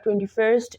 21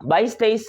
22-23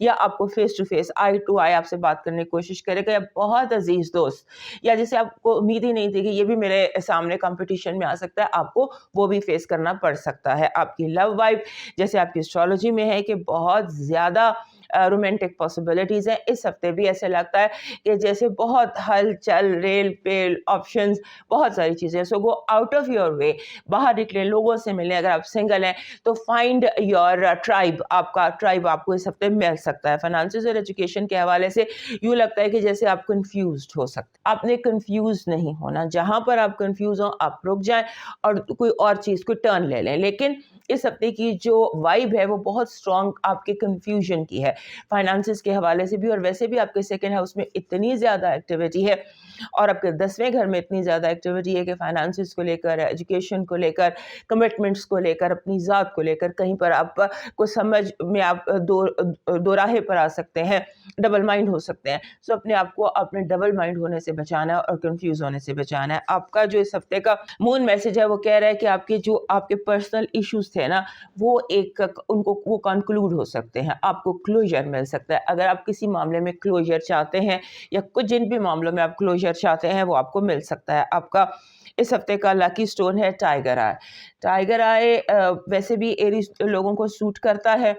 یا آپ کو face to face eye to eye آپ سے بات کرنے کی کوشش کرے گا, یا بہت عزیز دوست یا جسے آپ کو امید ہی نہیں تھی کہ یہ بھی میرے سامنے کمپٹیشن میں آ سکتا ہے, آپ کو وہ بھی فیس کرنا پڑ سکتا ہے. آپ کی لو وائب جیسے آپ کی اسٹرالوجی میں ہے کہ بہت زیادہ رومانٹک پاسبلٹیز ہیں. اس ہفتے بھی ایسے لگتا ہے کہ جیسے بہت ہل چل ریل پیل آپشنز, بہت ساری چیزیں. So go out of your way, باہر نکلیں, لوگوں سے ملیں. اگر آپ سنگل ہیں تو فائنڈ یور ٹرائب, آپ کا ٹرائب آپ کو اس ہفتے مل سکتا ہے. فائنانسز اور ایجوکیشن کے حوالے سے یوں لگتا ہے کہ جیسے آپ کنفیوزڈ ہو سکتے. آپ نے کنفیوز نہیں ہونا, جہاں پر آپ کنفیوز ہوں آپ رک جائیں اور کوئی اور چیز کو ٹرن لے لیں. لیکن اس ہفتے کی جو وائب ہے وہ بہت اسٹرانگ آپ کے کنفیوژن کی ہے, فائنانسز کے حوالے سے بھی, اور ویسے بھی آپ کے سیکنڈ ہاؤس میں اتنی زیادہ ایکٹیویٹی ہے اور آپ کے 10ویں گھر میں اتنی زیادہ ایکٹیویٹی ہے کہ فائنانسز کو لے کر, ایجوکیشن کو لے کر, کمٹمنٹس کو لے کر, اپنی ذات کو لے کر, کہیں پر آپ کو سمجھ میں آپ دو راہے پر آ سکتے ہیں, ڈبل مائنڈ ہو سکتے ہیں. سو اپنے آپ کو اپنے ڈبل مائنڈ ہونے سے بچانا ہے اور کنفیوز ہونے سے بچانا ہے. آپ کا جو اس ہفتے کا مون میسج ہے وہ کہہ رہا ہے کہ آپ کے جو آپ کے پرسنل ایشوز تھے نا وہ ان کو وہ کنکلوڈ ہو سکتے ہیں, آپ کو کلوجر مل سکتا ہے. اگر آپ کسی معاملے میں کلوجر چاہتے ہیں یا کچھ جن بھی معاملوں میں آپ کلوجر چاہتے ہیں وہ آپ کو مل سکتا ہے. آپ کا اس ہفتے کا لکی سٹون ہے ٹائیگر آئے. ٹائیگر آئے ویسے بھی ایریز لوگوں کو سوٹ کرتا ہے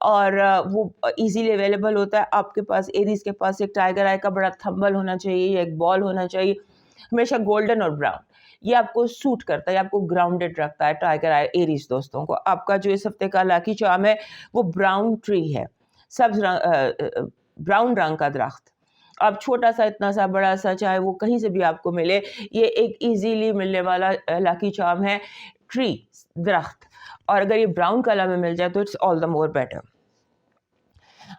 اور وہ ایزیلی اویلیبل ہوتا ہے. آپ کے پاس ایریز کے پاس ایک ٹائیگر آئے کا بڑا تھمبل ہونا چاہیے یا ایک بال ہونا چاہیے, ہمیشہ گولڈن اور براؤن. یہ آپ کو سوٹ کرتا ہے, آپ کو گراؤنڈڈ رکھتا ہے ٹائیگر آئے ایریز دوستوں کو. آپ کا جو اس ہفتے کا لاکی چارم ہے وہ براؤن ٹری ہے, سبز براؤن رنگ کا درخت. آپ چھوٹا سا, اتنا سا, بڑا سا, چاہے وہ کہیں سے بھی آپ کو ملے, یہ ایک ایزیلی ملنے والا لاکی چارم ہے, ٹری, درخت. اور اگر یہ براؤن کلر میں مل جائے تو it's all the more better.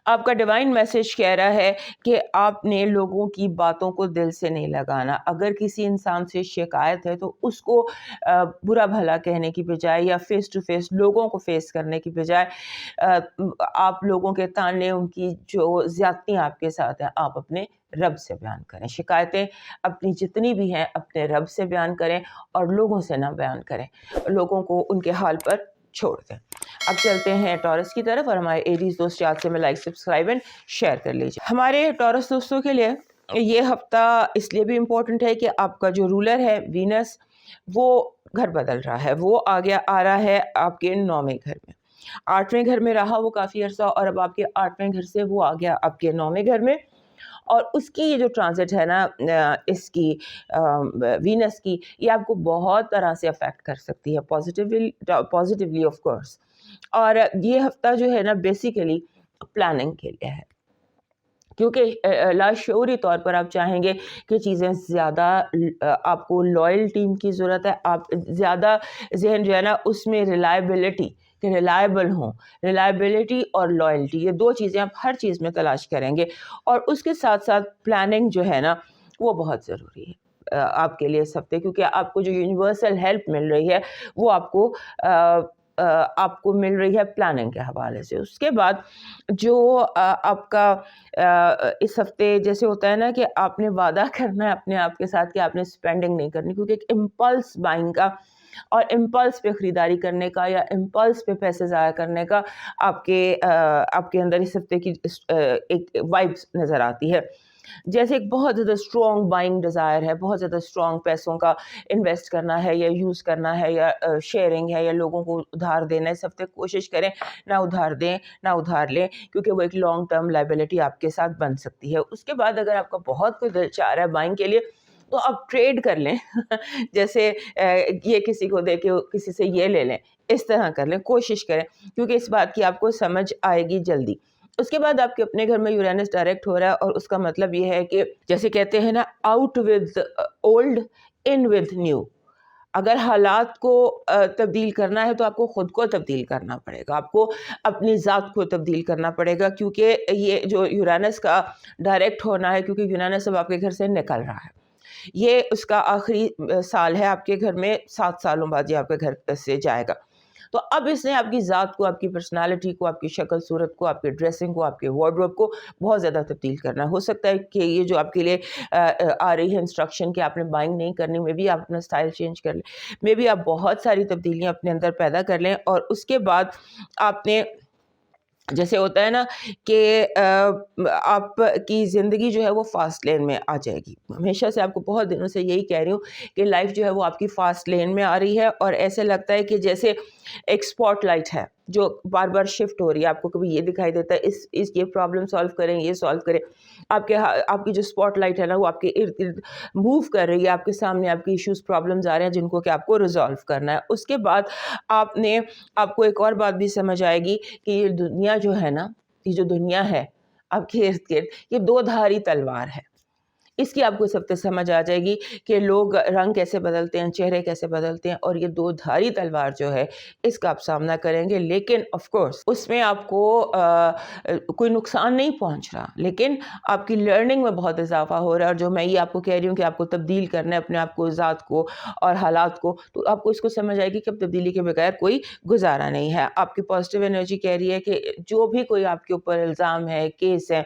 آپ کا ڈیوائن میسج کہہ رہا ہے کہ آپ نے لوگوں کی باتوں کو دل سے نہیں لگانا. اگر کسی انسان سے شکایت ہے تو اس کو برا بھلا کہنے کی بجائے یا فیس ٹو فیس لوگوں کو فیس کرنے کی بجائے آپ لوگوں کے تانے, ان کی جو زیادتیاں آپ کے ساتھ ہیں, آپ اپنے رب سے بیان کریں. شکایتیں اپنی جتنی بھی ہیں اپنے رب سے بیان کریں اور لوگوں سے نہ بیان کریں, لوگوں کو ان کے حال پر چھوڑ دیں. اب چلتے ہیں ٹورس کی طرف, اور ہمارے ایریز دوست یاد سے میں لائک, سبسکرائب اینڈ شیئر کر لیجیے. ہمارے ٹورس دوستوں کے لیے یہ ہفتہ اس لیے بھی امپورٹنٹ ہے کہ آپ کا جو رولر ہے وینس وہ گھر بدل رہا ہے, وہ آ رہا ہے آپ کے 9ویں گھر میں. 8ویں گھر میں رہا وہ کافی عرصہ, اور اب آپ کے 8ویں گھر سے وہ آ گیا آپ کے 9ویں گھر میں. اور اس کی یہ جو ٹرانزٹ ہے نا اس کی وینس کی, یہ آپ کو بہت طرح سے افیکٹ کر سکتی ہے, پازیٹیولی آف کورس. اور یہ ہفتہ جو ہے نا بیسیکلی پلاننگ کے لیے ہے, کیونکہ لاشعوری طور پر آپ چاہیں گے کہ چیزیں زیادہ, آپ کو لائل ٹیم کی ضرورت ہے, آپ زیادہ ذہن جو ہے نا اس میں ریلائبلٹی, کہ ریلائبل ہوں, ریلائبلٹی اور لائلٹی, یہ دو چیزیں آپ ہر چیز میں تلاش کریں گے. اور اس کے ساتھ ساتھ پلاننگ جو ہے نا وہ بہت ضروری ہے آپ کے لیے اس ہفتے, کیونکہ آپ کو جو یونیورسل ہیلپ مل رہی ہے وہ آپ کو مل رہی ہے پلاننگ کے حوالے سے. اس کے بعد جو آپ کا اس ہفتے جیسے ہوتا ہے نا کہ آپ نے وعدہ کرنا ہے اپنے آپ کے ساتھ کہ آپ نے اسپینڈنگ نہیں کرنی, کیونکہ ایک امپلس بائنگ کا اور امپلس پہ خریداری کرنے کا یا امپلس پہ پیسے ضائع کرنے کا آپ کے اندر اس ہفتے کی ایک وائبس نظر آتی ہے. جیسے ایک بہت زیادہ اسٹرانگ بائنگ ڈیزائر ہے, بہت زیادہ اسٹرانگ پیسوں کا انویسٹ کرنا ہے یا یوز کرنا ہے یا شیئرنگ ہے یا لوگوں کو ادھار دینا ہے. اس ہفتے کوشش کریں نہ ادھار دیں نہ ادھار لیں, کیونکہ وہ ایک لانگ ٹرم لائبلٹی آپ کے ساتھ بن سکتی ہے. اس کے بعد اگر آپ کا بہت کوئی دل چاہ رہا ہے بائنگ کے لیے تو آپ ٹریڈ کر لیں, جیسے یہ کسی کو دے کے کسی سے یہ لے لیں, اس طرح کر لیں, کوشش کریں, کیونکہ اس بات کی آپ کو سمجھ آئے گی جلدی. اس کے بعد آپ کے اپنے گھر میں یورینس ڈائریکٹ ہو رہا ہے, اور اس کا مطلب یہ ہے کہ جیسے کہتے ہیں نا out with old in with new. اگر حالات کو تبدیل کرنا ہے تو آپ کو خود کو تبدیل کرنا پڑے گا, آپ کو اپنی ذات کو تبدیل کرنا پڑے گا, کیونکہ یہ جو یورینس کا ڈائریکٹ ہونا ہے, کیونکہ یورینس اب آپ کے گھر سے نکل رہا ہے, یہ اس کا آخری سال ہے آپ کے گھر میں, 7 سالوں بعد یہ آپ کے گھر سے جائے گا. تو اب اس نے آپ کی ذات کو, آپ کی پرسنالٹی کو, آپ کی شکل صورت کو, آپ کی ڈریسنگ کو, آپ کے وارڈروب کو بہت زیادہ تبدیل کرنا ہے. ہو سکتا ہے کہ یہ جو آپ کے لیے آ رہی ہے انسٹرکشن کہ آپ نے بائنگ نہیں کرنی, میں بھی آپ اپنا سٹائل چینج کر لیں, میں بھی آپ بہت ساری تبدیلیاں اپنے اندر پیدا کر لیں, اور اس کے بعد آپ نے جیسے ہوتا ہے نا کہ آپ کی زندگی جو ہے وہ فاسٹ لین میں آ جائے گی. ہمیشہ سے آپ کو بہت دنوں سے یہی کہہ رہی ہوں کہ لائف جو ہے وہ آپ کی فاسٹ لین میں آ رہی ہے, اور ایسے لگتا ہے کہ جیسے ایک اسپاٹ لائٹ ہے جو بار بار شفٹ ہو رہی ہے. آپ کو کبھی یہ دکھائی دیتا ہے اس یہ پرابلم سالو کریں, یہ سالو کریں, آپ کی جو اسپاٹ لائٹ ہے نا وہ آپ کے ارد گرد موو کر رہی ہے, آپ کے سامنے آپ کی ایشوز پرابلمز آ رہے ہیں جن کو کہ آپ کو ریزالو کرنا ہے. اس کے بعد آپ کو ایک اور بات بھی سمجھ آئے گی کہ یہ دنیا جو ہے نا, یہ جو دنیا ہے آپ کے ارد گرد, یہ دو دھاری تلوار ہے. اس کی آپ کو سب تک سمجھ آ جائے گی کہ لوگ رنگ کیسے بدلتے ہیں, چہرے کیسے بدلتے ہیں, اور یہ دو دھاری تلوار جو ہے اس کا آپ سامنا کریں گے. لیکن آف کورس اس میں آپ کو کوئی نقصان نہیں پہنچ رہا, لیکن آپ کی لرننگ میں بہت اضافہ ہو رہا ہے. اور جو میں یہ آپ کو کہہ رہی ہوں کہ آپ کو تبدیل کرنا ہے اپنے آپ کو, ذات کو اور حالات کو, تو آپ کو اس کو سمجھ آئے گی کہ اب تبدیلی کے بغیر کوئی گزارا نہیں ہے. آپ کی پازیٹیو انرجی کہہ رہی ہے کہ جو بھی کوئی آپ کے اوپر الزام ہے, کیس ہے,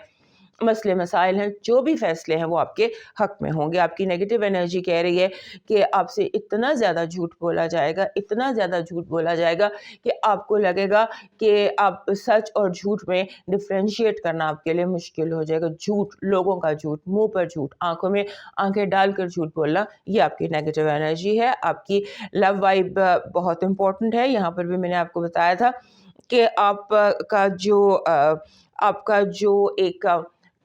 مسئلے مسائل ہیں, جو بھی فیصلے ہیں وہ آپ کے حق میں ہوں گے. آپ کی نیگیٹو انرجی کہہ رہی ہے کہ آپ سے اتنا زیادہ جھوٹ بولا جائے گا, اتنا زیادہ جھوٹ بولا جائے گا کہ آپ کو لگے گا کہ آپ سچ اور جھوٹ میں ڈفرینشیٹ کرنا آپ کے لیے مشکل ہو جائے گا. جھوٹ, لوگوں کا جھوٹ, منہ پر جھوٹ, آنکھوں میں آنکھیں ڈال کر جھوٹ بولنا, یہ آپ کی نیگیٹو انرجی ہے. آپ کی لو وائب بہت امپورٹنٹ ہے. یہاں پر بھی میں نے آپ کو بتایا تھا کہ آپ کا جو ایک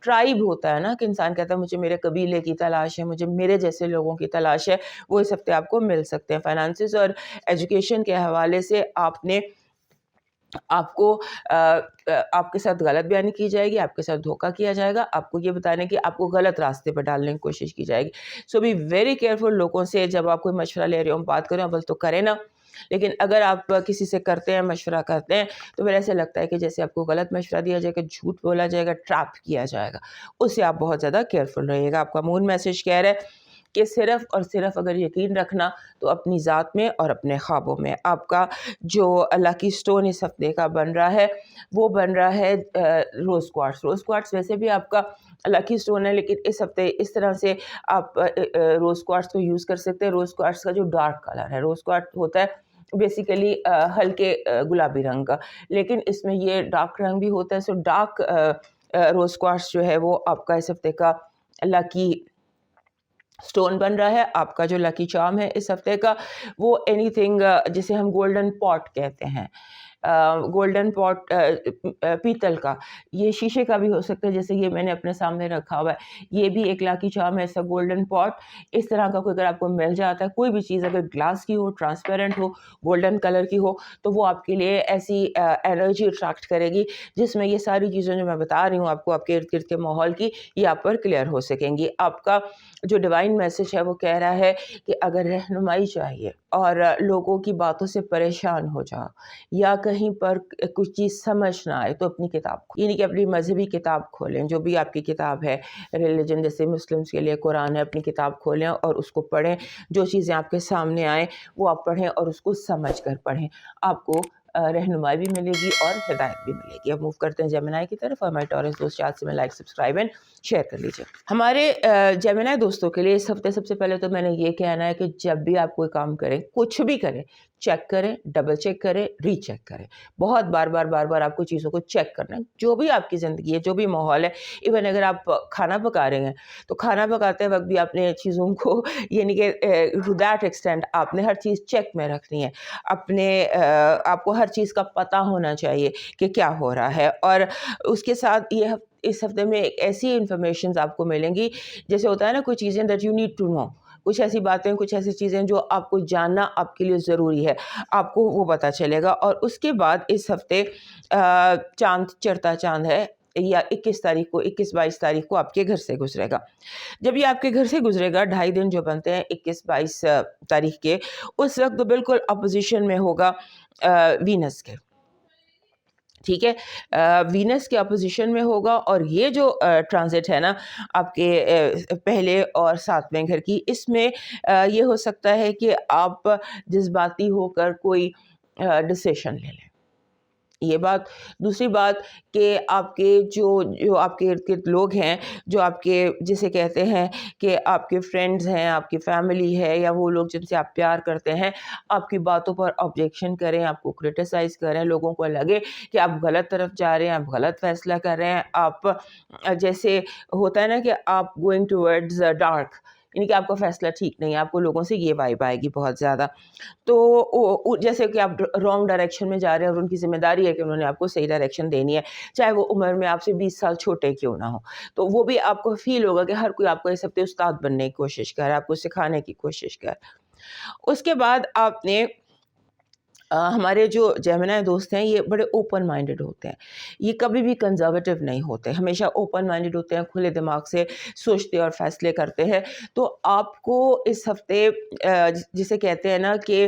ٹرائب ہوتا ہے نا, کہ انسان کہتا ہے مجھے میرے قبیلے کی تلاش ہے, مجھے میرے جیسے لوگوں کی تلاش ہے, وہ اس ہفتے آپ کو مل سکتے ہیں. فائنانسز اور ایجوکیشن کے حوالے سے آپ کے ساتھ غلط بیانی کی جائے گی, آپ کے ساتھ دھوکہ کیا جائے گا, آپ کو یہ بتانے کی آپ کو غلط راستے پر ڈالنے کی کوشش کی جائے گی. سو بی ویری کیئرفل لوگوں سے. جب آپ کوئی مشورہ لے رہے ہو, بات کریں بس تو کریں نا, لیکن اگر آپ کسی سے کرتے ہیں, مشورہ کرتے ہیں, تو پھر ایسے لگتا ہے کہ جیسے آپ کو غلط مشورہ دیا جائے گا, جھوٹ بولا جائے گا, ٹریپ کیا جائے گا. اس سے آپ بہت زیادہ کیئرفل رہیے گا. آپ کا مون میسج کہہ رہا ہے کہ صرف اور صرف اگر یقین رکھنا تو اپنی ذات میں اور اپنے خوابوں میں. آپ کا جو لکی سٹون اس ہفتے کا بن رہا ہے وہ بن رہا ہے روز کوارٹز. روز کوارٹز ویسے بھی آپ کا لکی سٹون ہے, لیکن اس ہفتے اس طرح سے آپ روز کوارٹز کو یوز کر سکتے ہیں. روز کوارٹز کا جو ڈارک کلر ہے, روز کوارٹز ہوتا ہے بیسیکلی ہلکے گلابی رنگ کا, لیکن اس میں یہ ڈارک رنگ بھی ہوتا ہے. سو ڈارک روز کوارٹز جو ہے وہ آپ کا اس ہفتے کا لکی سٹون بن رہا ہے. آپ کا جو لکی چارم ہے اس ہفتے کا وہ اینی تھنگ جسے ہم گولڈن پاٹ کہتے ہیں, گولڈن پاٹ پیتل کا, یہ شیشے کا بھی ہو سکتا ہے جیسے یہ میں نے اپنے سامنے رکھا ہوا ہے, یہ بھی ایک لاکی چارم ہے. ایسا گولڈن پاٹ اس طرح کا کوئی اگر آپ کو مل جاتا ہے, کوئی بھی چیز اگر گلاس کی ہو, ٹرانسپیرنٹ ہو, گولڈن کلر کی ہو, تو وہ آپ کے لیے ایسی انرجی اٹریکٹ کرے گی جس میں یہ ساری چیزیں جو میں بتا رہی ہوں آپ کو, آپ کے ارد گرد کے ماحول کی, یہ آپ پر کلیئر ہو سکیں گی. آپ کا جو ڈیوائن میسج ہے وہ کہہ رہا ہے کہ اگر رہنمائی چاہیے اور لوگوں کی باتوں سے پریشان ہو جاؤ یا کہیں پر کچھ چیز سمجھ نہ آئے تو اپنی کتاب, یعنی کہ اپنی مذہبی کتاب کھولیں, جو بھی آپ کی کتاب ہے ریلیجن, جیسے مسلمس کے لیے قرآن ہے, اپنی کتاب کھولیں اور اس کو پڑھیں. جو چیزیں آپ کے سامنے آئیں وہ آپ پڑھیں اور اس کو سمجھ کر پڑھیں. آپ کو رہنمائی بھی ملے گی اور ہدایت بھی ملے گی. اب موو کرتے ہیں جیمنائی کی طرف. ہمارے ٹورس دوست چارٹ سے میں لائک, سبسکرائب اینڈ شیئر کر لیجیے. ہمارے جیمنائی دوستوں کے لیے اس ہفتے سب سے پہلے تو میں نے یہ کہنا ہے کہ جب بھی آپ کوئی کام کریں, کچھ بھی کریں, چیک کریں, ڈبل چیک کریں, ری چیک کریں. بہت بار بار آپ کو چیزوں کو چیک کرنا ہے. جو بھی آپ کی زندگی ہے, جو بھی ماحول ہے, ایون اگر آپ کھانا پکا رہے ہیں تو کھانا پکاتے وقت بھی آپ نے چیزوں کو, یعنی کہ ٹو دیٹ ایکسٹینٹ آپ نے ہر چیز چیک میں رکھنی ہے. آپ کو ہر چیز کا پتہ ہونا چاہیے کہ کیا ہو رہا ہے. اور اس کے ساتھ اس ہفتے میں ایسی انفارمیشنز آپ کو ملیں گی, جیسے ہوتا ہے نا کوئی چیزیں that you need to know, کچھ ایسی باتیں, کچھ ایسی چیزیں جو آپ کو جاننا آپ کے لیے ضروری ہے, آپ کو وہ پتہ چلے گا. اور اس کے بعد اس ہفتے چاند, چڑھتا چاند ہے, یا 21-22 تاریخ کو آپ کے گھر سے گزرے گا. جب یہ آپ کے گھر سے گزرے گا, 2.5 دن جو بنتے ہیں 21-22 تاریخ کے, اس وقت تو بالکل اپوزیشن میں ہوگا وینس کے. ٹھیک ہے, وینس کے اپوزیشن میں ہوگا. اور یہ جو ٹرانزٹ ہے نا آپ کے پہلے اور 7ویں گھر کی, اس میں یہ ہو سکتا ہے کہ آپ جذباتی ہو کر کوئی ڈسیشن لے لیں. یہ بات. دوسری بات کہ آپ کے جو آپ کے ارد گرد لوگ ہیں، جو آپ کے جسے کہتے ہیں کہ آپ کے فرینڈز ہیں، آپ کی فیملی ہے، یا وہ لوگ جن سے آپ پیار کرتے ہیں، آپ کی باتوں پر آبجیکشن کریں، آپ کو کرٹیسائز کریں، لوگوں کو لگے کہ آپ غلط طرف جا رہے ہیں، آپ غلط فیصلہ کر رہے ہیں، آپ جیسے ہوتا ہے نا کہ آپ گوئنگ ٹورڈز ڈارک، یعنی کہ آپ کا فیصلہ ٹھیک نہیں ہے، آپ کو لوگوں سے یہ وائب آئے گی بہت زیادہ. تو جیسے کہ آپ رانگ ڈائریکشن میں جا رہے ہیں اور ان کی ذمہ داری ہے کہ انہوں نے آپ کو صحیح ڈائریکشن دینی ہے، چاہے وہ عمر میں آپ سے 20 سال چھوٹے کیوں نہ ہو. تو وہ بھی آپ کو فیل ہوگا کہ ہر کوئی آپ کو اس ہفتے استاد بننے کی کوشش کر رہا ہے، آپ کو سکھانے کی کوشش کر. اس کے بعد آپ نے ہمارے جو جیمنائی دوست ہیں یہ بڑے اوپن مائنڈڈ ہوتے ہیں، یہ کبھی بھی کنزرویٹو نہیں ہوتے، ہمیشہ اوپن مائنڈڈ ہوتے ہیں، کھلے دماغ سے سوچتے اور فیصلے کرتے ہیں. تو آپ کو اس ہفتے جسے کہتے ہیں نا کہ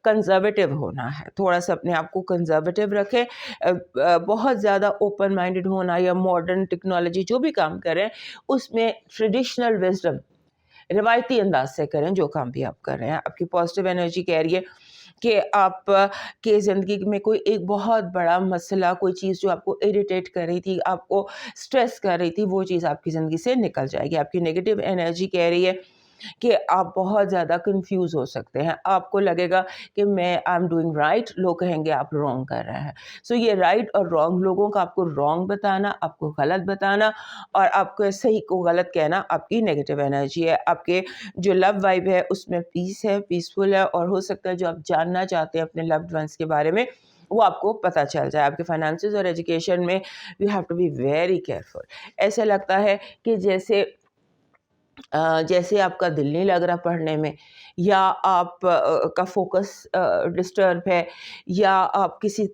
کنزرویٹو ہونا ہے، تھوڑا سا اپنے آپ کو کنزرویٹو رکھیں. بہت زیادہ اوپن مائنڈڈ ہونا یا ماڈرن ٹیکنالوجی جو بھی کام کریں اس میں ٹریڈیشنل وزڈم، روایتی انداز سے کریں جو کام بھی آپ کر رہے ہیں. آپ کی پازیٹیو انرجی کہہ رہی ہے کہ آپ کے زندگی میں کوئی ایک بہت بڑا مسئلہ، کوئی چیز جو آپ کو اریٹیٹ کر رہی تھی، آپ کو سٹریس کر رہی تھی، وہ چیز آپ کی زندگی سے نکل جائے گی. آپ کی نیگیٹو انرجی کہہ رہی ہے کہ آپ بہت زیادہ کنفیوز ہو سکتے ہیں، آپ کو لگے گا کہ میں آئی ایم ڈوئنگ رائٹ، لوگ کہیں گے آپ رانگ کر رہے ہیں. سو یہ رائٹ اور رانگ، لوگوں کا آپ کو رانگ بتانا، آپ کو غلط بتانا اور آپ کو صحیح کو غلط کہنا آپ کی نیگیٹو انرجی ہے. آپ کے جو لو وائب ہے اس میں پیس ہے، پیسفل ہے، اور ہو سکتا ہے جو آپ جاننا چاہتے ہیں اپنے لوڈ ونس کے بارے میں وہ آپ کو پتہ چل جائے. آپ کے فائنانسز اور ایجوکیشن میں you have to be very careful. ایسا لگتا ہے کہ جیسے آپ کا دل نہیں لگ رہا پڑھنے میں، یا آپ کا فوکس ڈسٹرب ہے، یا آپ کسی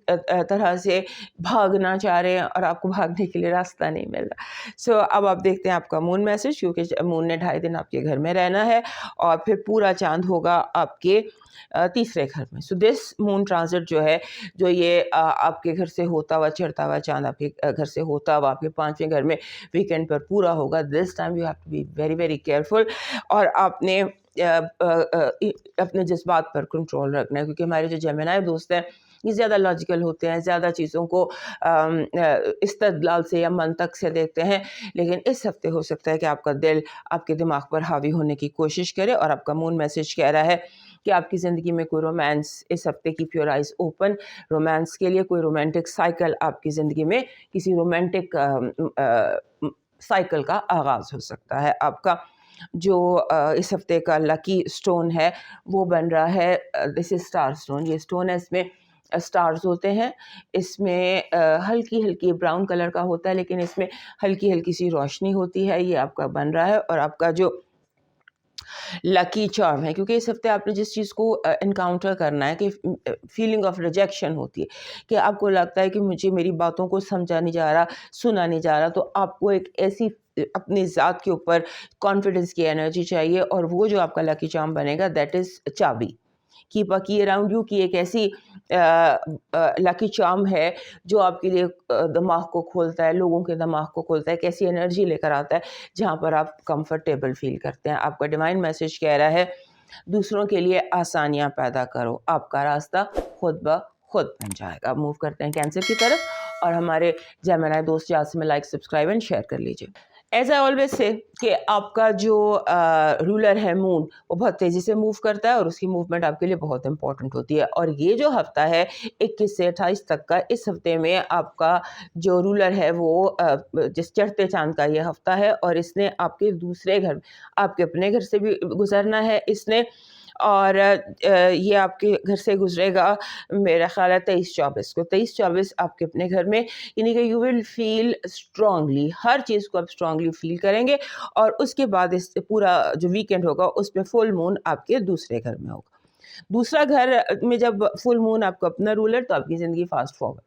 طرح سے بھاگنا چاہ رہے ہیں اور آپ کو بھاگنے کے لیے راستہ نہیں مل رہا. سو اب آپ دیکھتے ہیں آپ کا مون میسج، کیونکہ مون نے 2.5 دن آپ کے گھر میں رہنا ہے اور پھر پورا چاند ہوگا آپ کے تیسرے گھر میں. سو دس مون ٹرانزٹ جو ہے، جو یہ آپ کے گھر سے ہوتا ہوا چڑھتا ہوا چاند آپ کے گھر سے ہوتا ہوا آپ کے 5ویں گھر میں ویکینڈ پر پورا ہوگا. This time you have to be very very careful, اور آپ نے اپنے جذبات پر کنٹرول رکھنا ہے، کیونکہ ہمارے جو جیمنائی دوست ہیں یہ زیادہ لاجیکل ہوتے ہیں، زیادہ چیزوں کو استدلال سے یا منطق سے دیکھتے ہیں. لیکن اس ہفتے ہو سکتا ہے کہ آپ کا دل آپ کے دماغ پر حاوی ہونے کی کوشش کرے، اور آپ کا مون میسج کہہ رہا ہے کہ آپ کی زندگی میں کوئی رومانس اس ہفتے کی پیور آئیز اوپن، رومانس کے لیے کوئی رومانٹک سائیکل آپ کی زندگی میں کسی رومانٹک سائیکل کا آغاز ہو سکتا ہے. آپ کا جو اس ہفتے کا لکی سٹون ہے وہ بن رہا ہے دس از اسٹار سٹون. یہ سٹون ہے، اس میں اسٹارز ہوتے ہیں، اس میں ہلکی ہلکی براؤن کلر کا ہوتا ہے لیکن اس میں ہلکی ہلکی سی روشنی ہوتی ہے. یہ آپ کا بن رہا ہے، اور آپ کا جو لکی چارم ہے، کیونکہ اس ہفتے آپ نے جس چیز کو انکاؤنٹر کرنا ہے کہ فیلنگ آف ریجیکشن ہوتی ہے، کہ آپ کو لگتا ہے کہ مجھے میری باتوں کو سمجھا نہیں جا رہا، سنا نہیں جا رہا، تو آپ کو ایک ایسی اپنی ذات کے اوپر کانفیڈنس کی انرجی چاہیے، اور وہ جو آپ کا لکی چارم بنے گا دیٹ از چابی. کیپ اے کی اراؤنڈ یو کی ایک ایسی لکی چارم ہے جو آپ کے لیے دماغ کو کھولتا ہے، لوگوں کے دماغ کو کھولتا ہے، ایک ایسی انرجی لے کر آتا ہے جہاں پر آپ کمفرٹیبل فیل کرتے ہیں. آپ کا ڈیوائن میسج کہہ رہا ہے دوسروں کے لیے آسانیاں پیدا کرو، آپ کا راستہ خود بخود بن جائے گا. موو کرتے ہیں کینسر کی طرف، اور ہمارے جیمنائی دوست جاسم میں لائک سبسکرائب اینڈ شیئر کر لیجیے. ایز آئی آلویز سے کہ آپ کا جو رولر ہے مون وہ بہت تیزی سے موو کرتا ہے، اور اس کی موومنٹ آپ کے لیے بہت امپورٹنٹ ہوتی ہے. اور یہ جو ہفتہ ہے 21 سے 28 تک کا، اس ہفتے میں آپ کا جو رولر ہے وہ جس چڑھتے چاند کا یہ ہفتہ ہے، اور اس نے آپ کے دوسرے گھر، آپ کے اپنے گھر سے بھی گزرنا ہے اس نے، اور یہ آپ کے گھر سے گزرے گا میرا خیال ہے 23-24 کو. 23-24 آپ کے اپنے گھر میں، یعنی کہ یو ول فیل اسٹرانگلی، ہر چیز کو آپ اسٹرانگلی فیل کریں گے. اور اس کے بعد اس پورا جو ویکینڈ ہوگا اس میں فل مون آپ کے دوسرے گھر میں ہوگا. دوسرا گھر میں جب فل مون آپ کو اپنا رولر، تو آپ کی زندگی فاسٹ فارورڈ،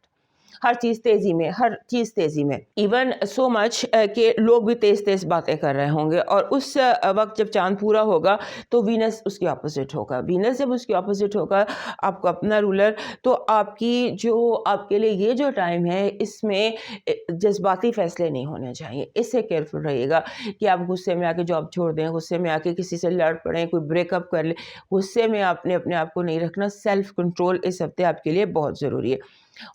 ہر چیز تیزی میں، ہر چیز تیزی میں، ایون سو مچ کہ لوگ بھی تیز تیز باتیں کر رہے ہوں گے. اور اس وقت جب چاند پورا ہوگا تو وینس اس کے اپوزٹ ہوگا. وینس جب اس کے اپوزٹ ہوگا آپ کو اپنا رولر، تو آپ کی جو آپ کے لیے یہ جو ٹائم ہے اس میں جذباتی فیصلے نہیں ہونے چاہیے. اس سے کیئرفل رہیے گا کہ آپ غصے میں آ کے جاب چھوڑ دیں، غصے میں آ کے کسی سے لڑ پڑیں، کوئی بریک اپ کر لیں. غصے میں آپ نے اپنے آپ کو نہیں رکھنا. سیلف کنٹرول اس ہفتے آپ کے لیے بہت ضروری ہے.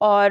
اور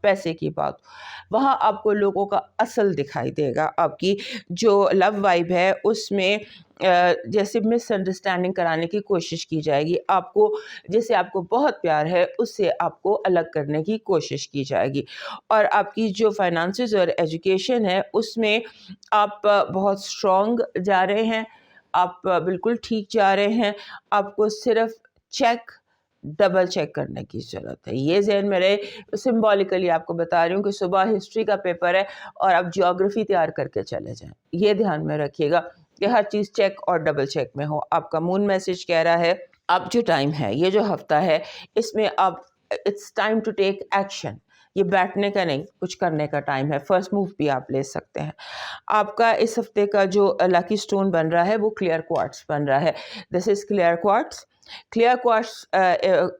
پیسے کی بات ہو، وہاں آپ کو لوگوں کا اصل دکھائی دے گا. آپ کی جو لو وائب ہے اس میں جیسے مس انڈرسٹینڈنگ کرانے کی کوشش کی جائے گی، آپ کو جیسے آپ کو بہت پیار ہے اس سے آپ کو الگ کرنے کی کوشش کی جائے گی. اور آپ کی جو فائنانسز اور ایجوکیشن ہے اس میں آپ بہت اسٹرانگ جا رہے ہیں، آپ بالکل ٹھیک جا رہے ہیں. آپ کو صرف چیک ڈبل چیک کرنے کی ضرورت ہے. یہ ذہن میں رہے. سمبولیکلی آپ کو بتا رہی ہوں کہ صبح ہسٹری کا پیپر ہے اور آپ جیوگرافی تیار کر کے چلے جائیں. یہ دھیان میں رکھیے گا کہ ہر چیز چیک اور ڈبل چیک میں ہو. آپ کا مون میسج کہہ رہا ہے اب جو ٹائم ہے، یہ جو ہفتہ ہے، اس میں آپ it's time to take action. یہ بیٹھنے کا نہیں، کچھ کرنے کا ٹائم ہے. فرسٹ موو بھی آپ لے سکتے ہیں. آپ کا اس ہفتے کا جو لکی سٹون بن رہا ہے وہ کلیئر کوارٹز بن رہا ہے. This is clear quartz. Clear quartz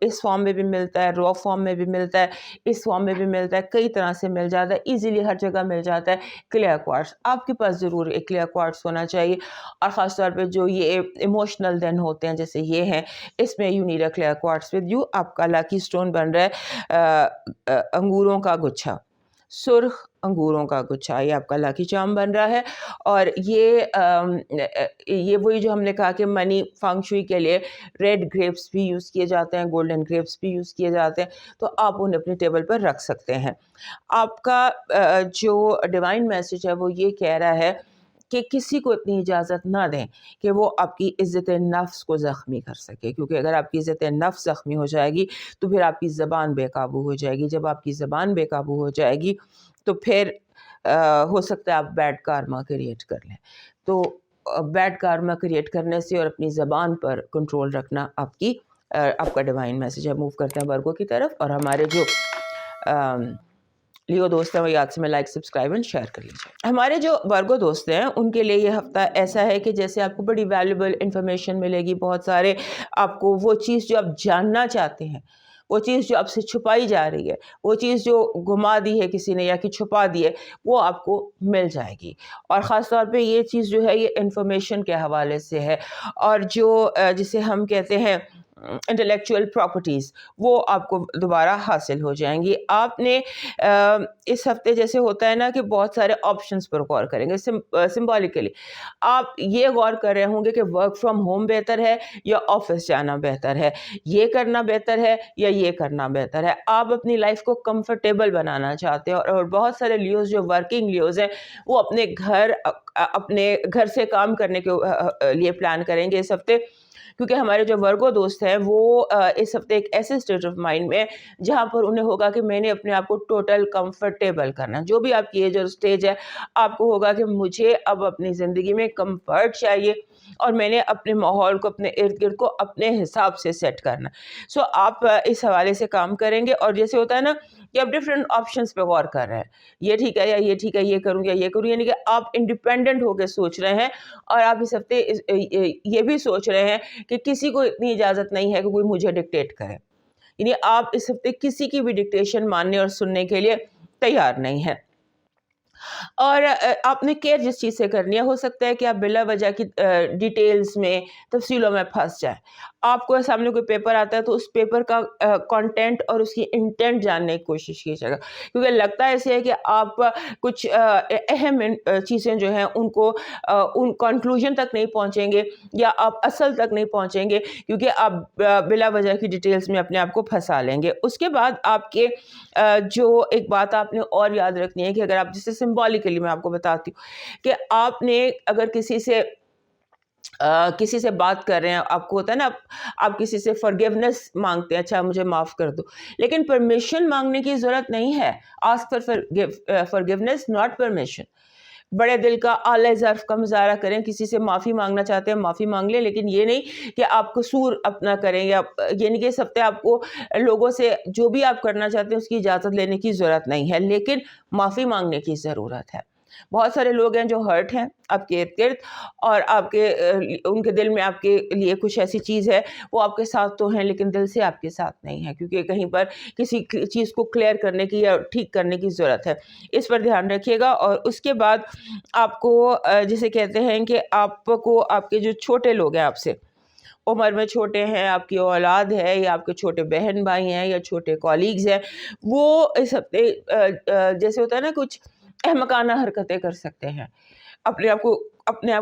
اس فارم میں بھی ملتا ہے، را فارم میں بھی ملتا ہے، اس فارم میں بھی ملتا ہے، کئی طرح سے مل جاتا ہے، ایزیلی ہر جگہ مل جاتا ہے. کلیئر کوارٹز آپ کے پاس ضرور ایک کلیئر کوارٹز ہونا چاہیے. اور خاص طور پہ جو یہ ایموشنل دن ہوتے ہیں جیسے یہ ہیں، اس میں you need a clear quartz with you. آپ کا لکی سٹون بن رہا ہے انگوروں کا گچھا، سرخ انگوروں کا گچھا. یہ آپ کا لاکی چارم بن رہا ہے. اور یہ وہی جو ہم نے کہا کہ منی فانگ شوئی کے لیے ریڈ گریپس بھی یوز کیے جاتے ہیں، گولڈن گریپس بھی یوز کیے جاتے ہیں، تو آپ انہیں اپنی ٹیبل پر رکھ سکتے ہیں. آپ کا جو ڈیوائن میسج ہے وہ یہ کہہ رہا ہے کہ کسی کو اتنی اجازت نہ دیں کہ وہ آپ کی عزت نفس کو زخمی کر سکے، کیونکہ اگر آپ کی عزت نفس زخمی ہو جائے گی تو پھر آپ کی زبان بے قابو ہو جائے گی. جب آپ کی زبان بے قابو ہو جائے گی تو پھر ہو سکتا ہے آپ بیڈ کارما کریٹ کر لیں. تو بیڈ کارما کریٹ کرنے سے اور اپنی زبان پر کنٹرول رکھنا آپ کا ڈیوائن میسج ہے. موو کرتے ہیں ورگو کی طرف. اور ہمارے جو لیو دوست ہیں وہ یاد سے میں لائک سبسکرائب اینڈ شیئر کر لیجیے. ہمارے جو ورگو دوست ہیں ان کے لیے یہ ہفتہ ایسا ہے کہ جیسے آپ کو بڑی ویلیوبل انفارمیشن ملے گی، بہت سارے آپ کو وہ چیز جو آپ جاننا چاہتے ہیں، وہ چیز جو آپ سے چھپائی جا رہی ہے، وہ چیز جو گما دی ہے کسی نے یا کہ چھپا دی ہے، وہ آپ کو مل جائے گی. اور خاص طور پہ یہ چیز جو ہے یہ انفارمیشن کے حوالے سے ہے. اور جو جسے ہم کہتے ہیں انٹلیکچوئل پراپرٹیز، وہ آپ کو دوبارہ حاصل ہو جائیں گی. آپ نے اس ہفتے جیسے ہوتا ہے نا کہ بہت سارے آپشنز پر غور کریں گے. سمبولیکلی آپ یہ غور کر رہے ہوں گے کہ ورک فرام ہوم بہتر ہے یا آفس جانا بہتر ہے، یہ کرنا بہتر ہے یا یہ کرنا بہتر ہے. آپ اپنی لائف کو کمفرٹیبل بنانا چاہتے ہیں. اور بہت سارے لیوز جو ورکنگ لیوز ہیں وہ اپنے گھر سے کام کرنے کے لیے پلان کریں گے اس ہفتے، کیونکہ ہمارے جو ورگو دوست ہیں وہ اس ہفتے ایک ایسے اسٹیٹ آف مائنڈ میں جہاں پر انہیں ہوگا کہ میں نے اپنے آپ کو ٹوٹل کمفرٹیبل کرنا. جو بھی آپ کی ایج اور اسٹیج ہے، آپ کو ہوگا کہ مجھے اب اپنی زندگی میں کمفرٹ چاہیے اور میں نے اپنے ماحول کو، اپنے ارد گرد کو اپنے حساب سے سیٹ کرنا. سو آپ اس حوالے سے کام کریں گے. اور جیسے ہوتا ہے نا کہ آپ ڈفرینٹ آپشنس پہ غور کر رہے ہیں، یہ ٹھیک ہے یا یہ ٹھیک ہے، یہ کروں یا یہ کروں، یعنی کہ آپ انڈیپینڈنٹ ہو کے سوچ رہے ہیں. اور آپ اس ہفتے یہ بھی سوچ رہے ہیں کہ کسی کو اتنی اجازت نہیں ہے کہ کوئی مجھے ڈکٹیٹ کرے. یعنی آپ اس ہفتے کسی کی بھی ڈکٹیشن ماننے اور سننے کے لیے تیار نہیں ہیں. اور آپ نے کیئر جس چیز سے کرنی ہے، ہو سکتا ہے کہ آپ بلا وجہ کی ڈیٹیلز میں، تفصیلوں میں پھنس جائیں. آپ کو سامنے کوئی پیپر آتا ہے تو اس پیپر کا کانٹینٹ اور اس کی انٹینٹ جاننے کی کوشش کیجیے گا، کیونکہ لگتا ہے ایسے ہے کہ آپ کچھ اہم چیزیں جو ہیں ان کنکلوژن تک نہیں پہنچیں گے یا آپ اصل تک نہیں پہنچیں گے، کیونکہ آپ بلا وجہ کی ڈیٹیلز میں اپنے آپ کو پھنسا لیں گے. اس کے بعد آپ کے جو ایک بات آپ نے اور یاد رکھنی ہے کہ اگر آپ جسے سمبولیکلی میں آپ کو بتاتی ہوں کہ آپ نے اگر کسی سے بات کر رہے ہیں، آپ کو ہوتا ہے نا آپ کسی سے فارگیونیس مانگتے ہیں، اچھا مجھے معاف کر دو، لیکن پرمیشن مانگنے کی ضرورت نہیں ہے. Ask for forgiveness not permission. بڑے دل کا اعلی ظرف کا مظاہرہ کریں. کسی سے معافی مانگنا چاہتے ہیں معافی مانگ لیں، لیکن یہ نہیں کہ آپ قصور اپنا کریں. یا یعنی کہ اس ہفتے آپ کو لوگوں سے جو بھی آپ کرنا چاہتے ہیں اس کی اجازت لینے کی ضرورت نہیں ہے، لیکن معافی مانگنے کی ضرورت ہے. بہت سارے لوگ ہیں جو ہرٹ ہیں آپ کے ارد گرد، اور ان کے دل میں آپ کے لیے کچھ ایسی چیز ہے، وہ آپ کے ساتھ تو ہیں لیکن دل سے آپ کے ساتھ نہیں ہے، کیونکہ کہیں پر کسی چیز کو کلیئر کرنے کی یا ٹھیک کرنے کی ضرورت ہے. اس پر دھیان رکھیے گا. اور اس کے بعد آپ کو جسے کہتے ہیں کہ آپ کو آپ کے جو چھوٹے لوگ ہیں آپ سے، عمر میں چھوٹے ہیں، آپ کی اولاد ہے یا آپ کے چھوٹے بہن بھائی ہیں یا چھوٹے کولیگز ہیں، وہ اس ہفتے جیسے ہوتا ہے نا کچھ احمقانہ حرکتیں کر سکتے ہیں اپنے آپ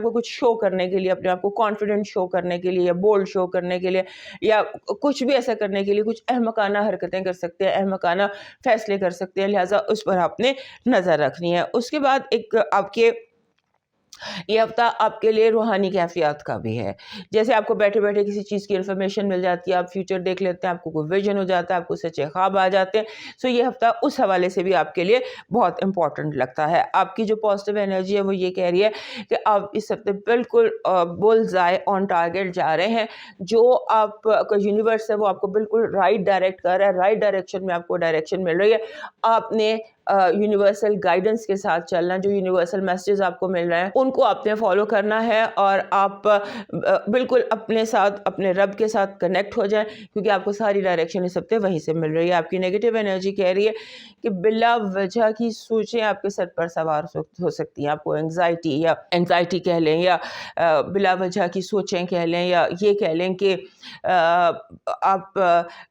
کو کچھ شو کرنے کے لیے، اپنے آپ کو کانفیڈنٹ شو کرنے کے لیے یا بولڈ شو کرنے کے لیے یا کچھ بھی ایسا کرنے کے لیے کچھ احمقانہ حرکتیں کر سکتے ہیں، احمقانہ فیصلے کر سکتے ہیں، لہٰذا اس پر آپ نے نظر رکھنی ہے۔ اس کے بعد ایک یہ ہفتہ آپ کے لیے روحانی کیفیات کا بھی ہے، جیسے آپ کو بیٹھے بیٹھے کسی چیز کی انفارمیشن مل جاتی ہے، آپ فیوچر دیکھ لیتے ہیں، آپ کو کوئی ویژن ہو جاتا ہے، آپ کو سچے خواب آ جاتے ہیں، سو یہ ہفتہ اس حوالے سے بھی آپ کے لیے بہت امپورٹنٹ لگتا ہے۔ آپ کی جو پازیٹیو انرجی ہے وہ یہ کہہ رہی ہے کہ آپ اس ہفتے بالکل بولز آئے آن ٹارگیٹ جا رہے ہیں، جو آپ کا یونیورس ہے وہ آپ کو بالکل رائٹ ڈائریکٹ کر رہا ہے، رائٹ ڈائریکشن میں آپ کو ڈائریکشن مل رہی ہے، آپ نے یونیورسل گائیڈنس کے ساتھ چلنا، جو یونیورسل میسیجز آپ کو مل رہے ہیں ان کو آپ نے فالو کرنا ہے، اور آپ بالکل اپنے ساتھ اپنے رب کے ساتھ کنیکٹ ہو جائیں، کیونکہ آپ کو ساری ڈائریکشن اس ہفتے وہیں سے مل رہی ہے۔ آپ کی نیگیٹو انرجی کہہ رہی ہے کہ بلا وجہ کی سوچیں آپ کے سر پر سوار ہو سکتی ہیں، آپ کو انگزائٹی کہہ لیں یا بلا وجہ کی سوچیں کہہ لیں، یا یہ کہہ لیں کہ آپ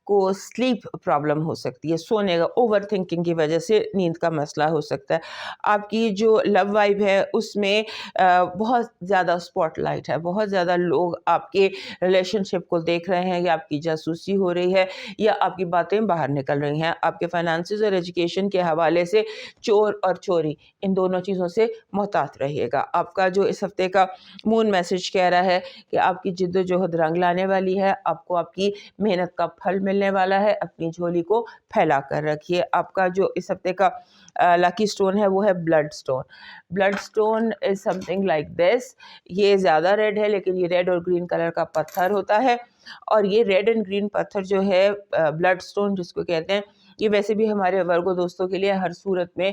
کو سلیپ پرابلم ہو سکتی ہے، سونے کا اوور تھنکنگ کی وجہ سے نیند کا مسئلہ ہو سکتا ہے۔ آپ کی جو لو وائب ہے اس میں بہت زیادہ سپاٹ لائٹ ہے، بہت زیادہ لوگ آپ کے ریلیشن شپ کو دیکھ رہے ہیں، یا آپ کی جاسوسی ہو رہی ہے، یا آپ کی باتیں باہر نکل رہی ہیں۔ آپ کے فائنانسز اور ایجوکیشن کے حوالے سے چور اور چوری ان دونوں چیزوں سے محتاط رہیے گا۔ آپ کا جو اس ہفتے کا مون میسج کہہ رہا ہے کہ آپ کی جد و جہد رنگ لانے والی ہے، آپ کو آپ کی محنت کا پھل ملنے والا ہے، اپنی جھولی کو پھیلا کر رکھیے۔ آپ کا جو اس ہفتے کا لکی سٹون ہے وہ ہے blood stone. Blood stone is something like this, یہ زیادہ ریڈ ہے لیکن یہ ریڈ اور گرین کلر کا پتھر ہوتا ہے، اور یہ ریڈ اینڈ گرین پتھر جو ہے بلڈ سٹون جس کو کہتے ہیں، یہ ویسے بھی ہمارے ورگو دوستوں کے لیے ہر صورت میں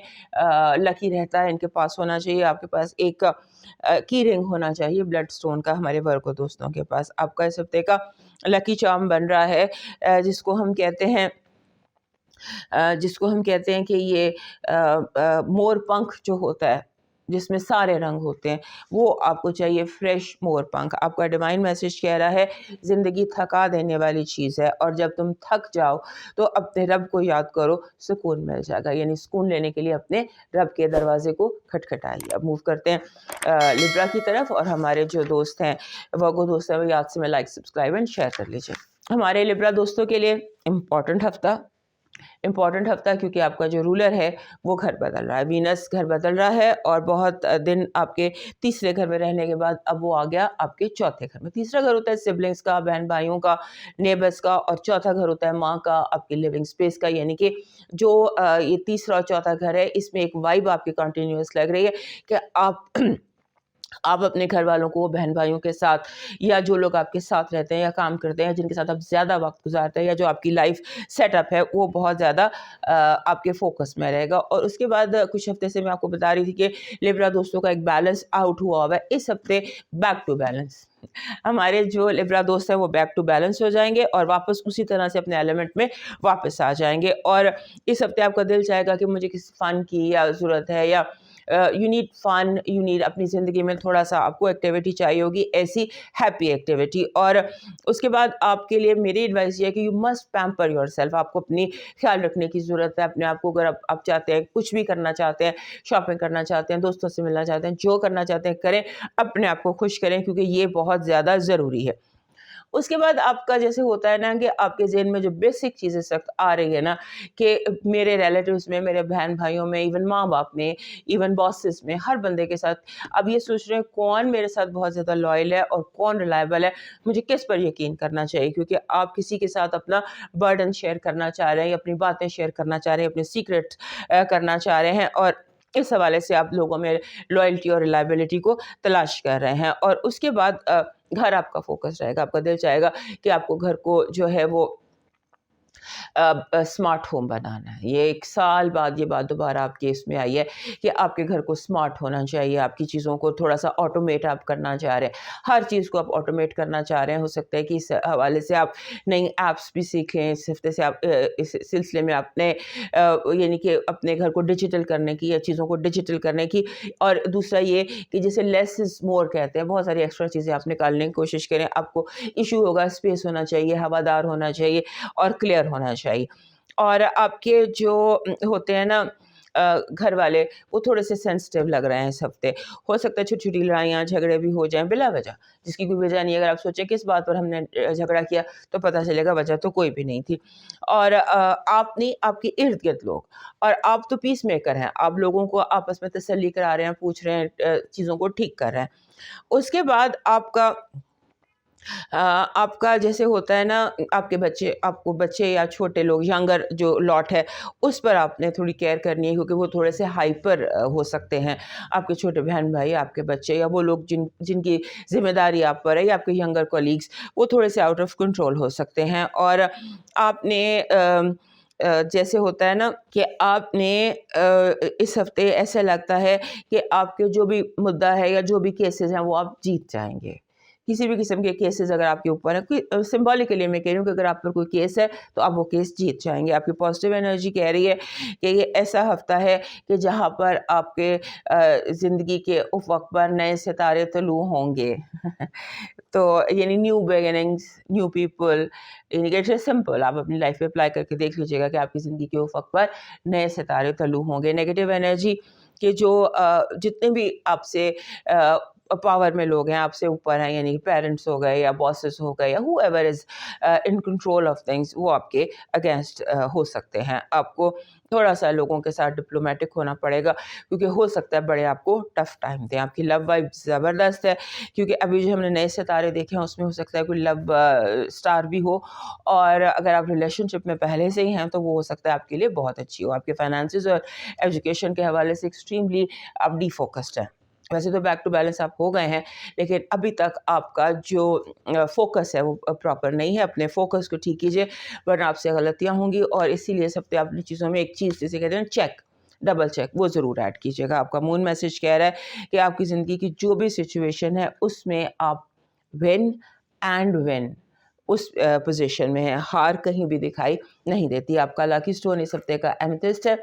لکی رہتا ہے، ان کے پاس ہونا چاہیے، آپ کے پاس ایک کی رنگ ہونا چاہیے بلڈ سٹون کا ہمارے ورگو دوستوں کے پاس۔ آپ کا اس ہفتے کا لکی چارم بن رہا ہے جس کو ہم کہتے ہیں کہ یہ مور پنکھ جو ہوتا ہے جس میں سارے رنگ ہوتے ہیں، وہ آپ کو چاہیے فریش مور پنکھ۔ آپ کا ڈیوائن میسج کہہ رہا ہے زندگی تھکا دینے والی چیز ہے، اور جب تم تھک جاؤ تو اپنے رب کو یاد کرو، سکون مل جائے گا، یعنی سکون لینے کے لیے اپنے رب کے دروازے کو کھٹکھٹائیے۔ اب موو کرتے ہیں لبرا کی طرف، اور ہمارے جو دوست ہیں وہ دوست ہیں وہ یاد سے میں لائک سبسکرائب اینڈ شیئر کر لیجیے۔ ہمارے لبرا دوستوں کے لیے امپورٹنٹ ہفتہ کیونکہ آپ کا جو رولر ہے وہ گھر بدل رہا ہے، وینس گھر بدل رہا ہے، اور بہت دن آپ کے تیسرے گھر میں رہنے کے بعد اب وہ آ گیا آپ کے چوتھے گھر میں۔ تیسرا گھر ہوتا ہے سبلنگز کا، بہن بھائیوں کا، نیبرز کا، اور چوتھا گھر ہوتا ہے ماں کا، آپ کی لیونگ سپیس کا، یعنی کہ جو یہ تیسرا اور چوتھا گھر ہے اس میں ایک وائب آپ کی کنٹینیوس لگ رہی ہے کہ آپ اپنے گھر والوں کو، بہن بھائیوں کے ساتھ، یا جو لوگ آپ کے ساتھ رہتے ہیں یا کام کرتے ہیں جن کے ساتھ آپ زیادہ وقت گزارتے ہیں، یا جو آپ کی لائف سیٹ اپ ہے وہ بہت زیادہ آپ کے فوکس میں رہے گا۔ اور اس کے بعد کچھ ہفتے سے میں آپ کو بتا رہی تھی کہ لبرا دوستوں کا ایک بیلنس آؤٹ ہوا ہے، اس ہفتے بیک ٹو بیلنس ہمارے جو لبرا دوست ہیں وہ بیک ٹو بیلنس ہو جائیں گے اور واپس اسی طرح سے اپنے ایلیمنٹ میں واپس آ جائیں گے۔ اور اس ہفتے آپ کا دل چاہے گا کہ مجھے کسی فن کی یا ضرورت ہے، یا you need fun, you need اپنی زندگی میں تھوڑا سا آپ کو ایکٹیویٹی چاہیے ہوگی، ایسی ہیپی ایکٹیویٹی۔ اور اس کے بعد آپ کے لیے میری ایڈوائس یہ ہے کہ you must pamper your self, آپ کو اپنی خیال رکھنے کی ضرورت ہے اپنے آپ کو۔ اگر آپ چاہتے ہیں کچھ بھی کرنا چاہتے ہیں، شاپنگ کرنا چاہتے ہیں، دوستوں سے ملنا چاہتے ہیں، جو کرنا چاہتے ہیں کریں، اپنے آپ کو خوش کریں کیونکہ یہ بہت زیادہ ضروری ہے۔ اس کے بعد آپ کا جیسے ہوتا ہے نا کہ آپ کے ذہن میں جو بیسک چیزیں سخت آ رہی ہے نا کہ میرے ریلیٹیوز میں، میرے بہن بھائیوں میں، ایون ماں باپ میں، ایون باسز میں، ہر بندے کے ساتھ اب یہ سوچ رہے ہیں کون میرے ساتھ بہت زیادہ لائل ہے اور کون ریلائبل ہے، مجھے کس پر یقین کرنا چاہیے، کیونکہ آپ کسی کے ساتھ اپنا برڈن شیئر کرنا چاہ رہے ہیں، اپنی باتیں شیئر کرنا چاہ رہے ہیں، اپنے سیکرٹ کرنا چاہ رہے ہیں، اور اس حوالے سے آپ لوگوں میں لائلٹی اور ریلائبلٹی کو تلاش کر رہے ہیں۔ اور اس کے بعد گھر آپ کا فوکس رہے گا، آپ کا دل چاہے گا کہ آپ کو گھر کو جو ہے وہ اسمارٹ ہوم بنانا ہے. یہ 1 سال بعد یہ بات دوبارہ آپ کے اس میں آئی ہے کہ آپ کے گھر کو اسمارٹ ہونا چاہیے, آپ کی چیزوں کو تھوڑا سا آٹومیٹ آپ کرنا چاہ رہے ہیں, ہر چیز کو آپ آٹومیٹ کرنا چاہ رہے ہیں. ہو سکتا ہے کہ اس حوالے سے آپ نئی ایپس بھی سیکھ لیں, اس ہفتے سے آپ اس سلسلے میں اپنے یعنی کہ اپنے گھر کو ڈیجیٹل کرنے کی یا چیزوں کو ڈیجیٹل کرنے کی. اور دوسرا یہ کہ جسے لیس از مور کہتے ہیں, بہت ساری ایکسٹرا چیزیں آپ نکالنے کی کوشش کریں. آپ کو ایشو ہوگا, اسپیس ہونا چاہیے, ہوادار ہونا چاہیے اور کلیئر ہونا چاہیے. اور آپ کے جو ہوتے ہیں نا گھر والے, وہ تھوڑے سے سینسٹیو لگ رہے ہیں اس ہفتے. ہو سکتا ہے چھوٹی چھوٹی لڑائیاں جھگڑے بھی ہو جائیں بلا وجہ, جس کی کوئی وجہ نہیں. اگر آپ سوچیں کہ اس بات پر ہم نے جھگڑا کیا تو پتہ چلے گا وجہ تو کوئی بھی نہیں تھی. اور آپ نہیں, آپ کے ارد گرد لوگ, اور آپ تو پیس میکر ہیں, آپ لوگوں کو آپس میں تسلی کرا رہے ہیں, پوچھ رہے ہیں, چیزوں کو ٹھیک کر رہے ہیں. اس کے بعد آپ کا جیسے ہوتا ہے نا, آپ کے بچے, آپ کو بچے یا چھوٹے لوگ, ینگر جو لاٹ ہے, اس پر آپ نے تھوڑی کیئر کرنی ہے, کیونکہ وہ تھوڑے سے ہائپر ہو سکتے ہیں. آپ کے چھوٹے بہن بھائی, آپ کے بچے, یا وہ لوگ جن کی ذمہ داری آپ پر ہے, یا آپ کے ینگر کولیگس, وہ تھوڑے سے آؤٹ آف کنٹرول ہو سکتے ہیں. اور آپ نے جیسے ہوتا ہے نا کہ آپ نے اس ہفتے ایسا لگتا ہے کہ آپ کے جو بھی مدعا ہے یا جو بھی کیسز ہیں وہ آپ جیت جائیں گے. کسی بھی قسم کے کیسز اگر آپ کے اوپر ہیں, سمبولکلی میں کہہ رہی ہوں کہ اگر آپ پر کوئی کیس ہے تو آپ وہ کیس جیت جائیں گے. آپ کی پازیٹیو انرجی کہہ رہی ہے کہ یہ ایسا ہفتہ ہے کہ جہاں پر آپ کے زندگی کے افق پر نئے ستارے طلوع ہوں گے. تو یعنی نیو بگننگز, نیو پیپل, یعنی کہ اٹس سمپل. آپ اپنی لائف پہ اپلائی کر کے دیکھ لیجیے گا کہ آپ کی زندگی کے افق پر نئے ستارے طلوع ہوں گے. نیگیٹو انرجی کہ جو جتنے بھی آپ سے پاور میں لوگ ہیں, آپ سے اوپر ہیں, یعنی پیرنٹس ہو گئے یا باسز ہو گئے یا whoever is in control of things, وہ آپ کے اگینسٹ ہو سکتے ہیں. آپ کو تھوڑا سا لوگوں کے ساتھ ڈپلومیٹک ہونا پڑے گا, کیونکہ ہو سکتا ہے بڑے آپ کو ٹف ٹائم دیں. آپ کی لو وائب زبردست ہے, کیونکہ ابھی جو ہم نے نئے ستارے دیکھے ہیں اس میں ہو سکتا ہے کوئی لو اسٹار بھی ہو, اور اگر آپ ریلیشن شپ میں پہلے سے ہی ہیں تو وہ ہو سکتا ہے آپ کے لیے بہت اچھی ہو. آپ کے فائنانسز اور ایجوکیشن کے حوالے سے ایکسٹریملی آپ ڈی فوکسڈ ہیں. ویسے تو بیک ٹو بیلنس آپ ہو گئے ہیں, لیکن ابھی تک آپ کا جو فوکس ہے وہ پراپر نہیں ہے. اپنے فوکس کو ٹھیک کیجیے, ورنہ آپ سے غلطیاں ہوں گی. اور اسی لیے اس ہفتے آپ اپنی چیزوں میں ایک چیز جسے کہتے ہیں چیک, ڈبل چیک, وہ ضرور ایڈ کیجیے گا. آپ کا مون میسج کہہ رہا ہے کہ آپ کی زندگی کی جو بھی سچویشن ہے اس میں آپ ون اینڈ ون اس پوزیشن میں ہے. ہار کہیں بھی دکھائی نہیں دیتی. آپ کا لاکی سٹون اس ہفتے کا ایمیتھسٹ ہے.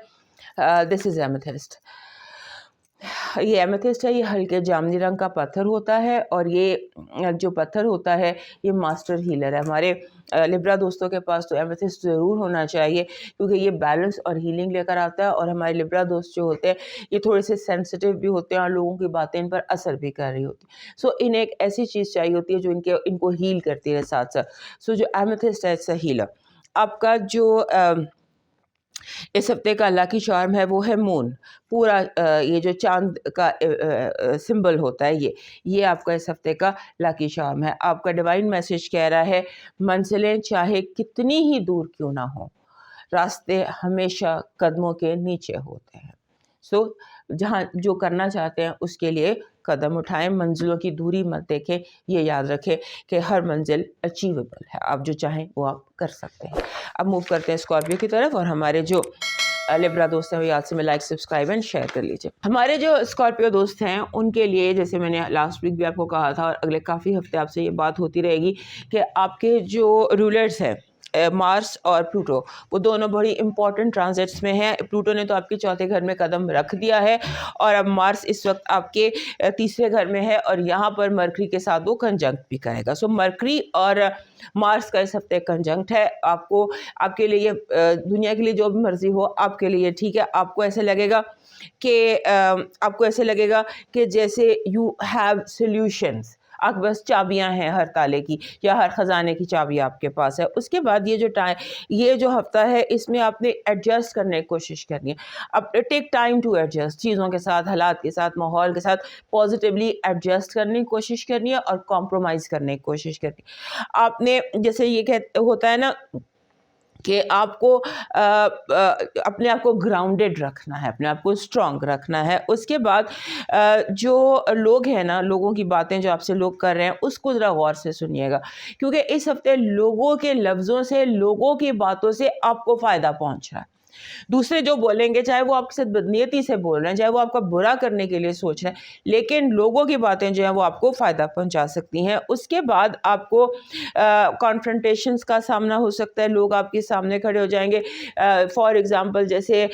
دس از ایمیتھسٹ. یہ ایمیتھسٹ ہے, یہ ہلکے جامنی رنگ کا پتھر ہوتا ہے, اور یہ جو پتھر ہوتا ہے یہ ماسٹر ہیلر ہے. ہمارے لبرا دوستوں کے پاس تو ایمیتھسٹ ضرور ہونا چاہیے, کیونکہ یہ بیلنس اور ہیلنگ لے کر آتا ہے. اور ہمارے لبرا دوست جو ہوتے ہیں یہ تھوڑے سے سینسٹیو بھی ہوتے ہیں, اور لوگوں کی باتیں ان پر اثر بھی کر رہی ہوتی ہیں. سو انہیں ایک ایسی چیز چاہیے ہوتی ہے جو ان کو ہیل کرتی ہے ساتھ ساتھ. سو جو ایمیتھسٹ ہے اٹس اے ہیلر. آپ کا جو اس ہفتے کا اللہ کی چارم ہے وہ ہے مون. پورا یہ جو چاند کا سمبل ہوتا ہے یہ آپ کا اس ہفتے کا لاکی چارم ہے. آپ کا ڈیوائن میسج کہہ رہا ہے منزلیں چاہے کتنی ہی دور کیوں نہ ہوں, راستے ہمیشہ قدموں کے نیچے ہوتے ہیں. سو جہاں جو کرنا چاہتے ہیں اس کے لیے قدم اٹھائیں, منزلوں کی دوری مت دیکھیں. یہ یاد رکھیں کہ ہر منزل اچیویبل ہے, آپ جو چاہیں وہ آپ کر سکتے ہیں. اب موو کرتے ہیں اسکارپیو کی طرف, اور ہمارے جو لبرا دوست ہیں وہ یاد سے میں لائک, سبسکرائب اینڈ شیئر کر لیجیے. ہمارے جو اسکارپیو دوست ہیں ان کے لیے جیسے میں نے لاسٹ ویک بھی آپ کو کہا تھا, اور اگلے کافی ہفتے آپ سے یہ بات ہوتی رہے گی کہ آپ کے جو رولرز ہیں مارس اور پلوٹو, وہ دونوں بڑی امپورٹنٹ ٹرانزٹس میں ہیں. پلوٹو نے تو آپ کے چوتھے گھر میں قدم رکھ دیا ہے, اور اب مارس اس وقت آپ کے تیسرے گھر میں ہے, اور یہاں پر مرکری کے ساتھ وہ کنجنکٹ بھی کرے گا. سو مرکری اور مارس کا اس ہفتے کنجنکٹ ہے. آپ کے لیے دنیا کے لیے جو بھی مرضی ہو, آپ کے لیے ٹھیک ہے. آپ کو ایسے لگے گا کہ جیسے یو ہیو سولوشنز, آپ کے پاس چابیاں ہیں ہر تالے کی, یا ہر خزانے کی چابی آپ کے پاس ہے. اس کے بعد یہ جو ہفتہ ہے اس میں آپ نے ایڈجسٹ کرنے کی کوشش کرنی ہے. اب ٹیک ٹائم ٹو ایڈجسٹ, چیزوں کے ساتھ, حالات کے ساتھ, ماحول کے ساتھ پازیٹیولی ایڈجسٹ کرنے کی کوشش کرنی ہے, اور کمپرومائز کرنے کی کوشش کرنی ہے. آپ نے جیسے یہ ہوتا ہے نا کہ آپ کو اپنے آپ کو گراؤنڈڈ رکھنا ہے، اپنے آپ کو اسٹرانگ رکھنا ہے۔ اس کے بعد جو لوگ ہیں نا، لوگوں کی باتیں جو آپ سے لوگ کر رہے ہیں اس کو ذرا غور سے سنیے گا، کیونکہ اس ہفتے لوگوں کے لفظوں سے، لوگوں کی باتوں سے آپ کو فائدہ پہنچ رہا ہے۔ دوسرے جو بولیں گے، چاہے وہ آپ کے ساتھ بدنیتی سے بول رہے ہیں، چاہے وہ آپ کا برا کرنے کے لیے سوچ رہے ہیں، لیکن لوگوں کی باتیں جو ہیں وہ آپ کو فائدہ پہنچا سکتی ہیں۔ اس کے بعد آپ کو کانفرنٹیشنز کا سامنا ہو سکتا ہے، لوگ آپ کے سامنے کھڑے ہو جائیں گے، فار ایگزامپل جیسے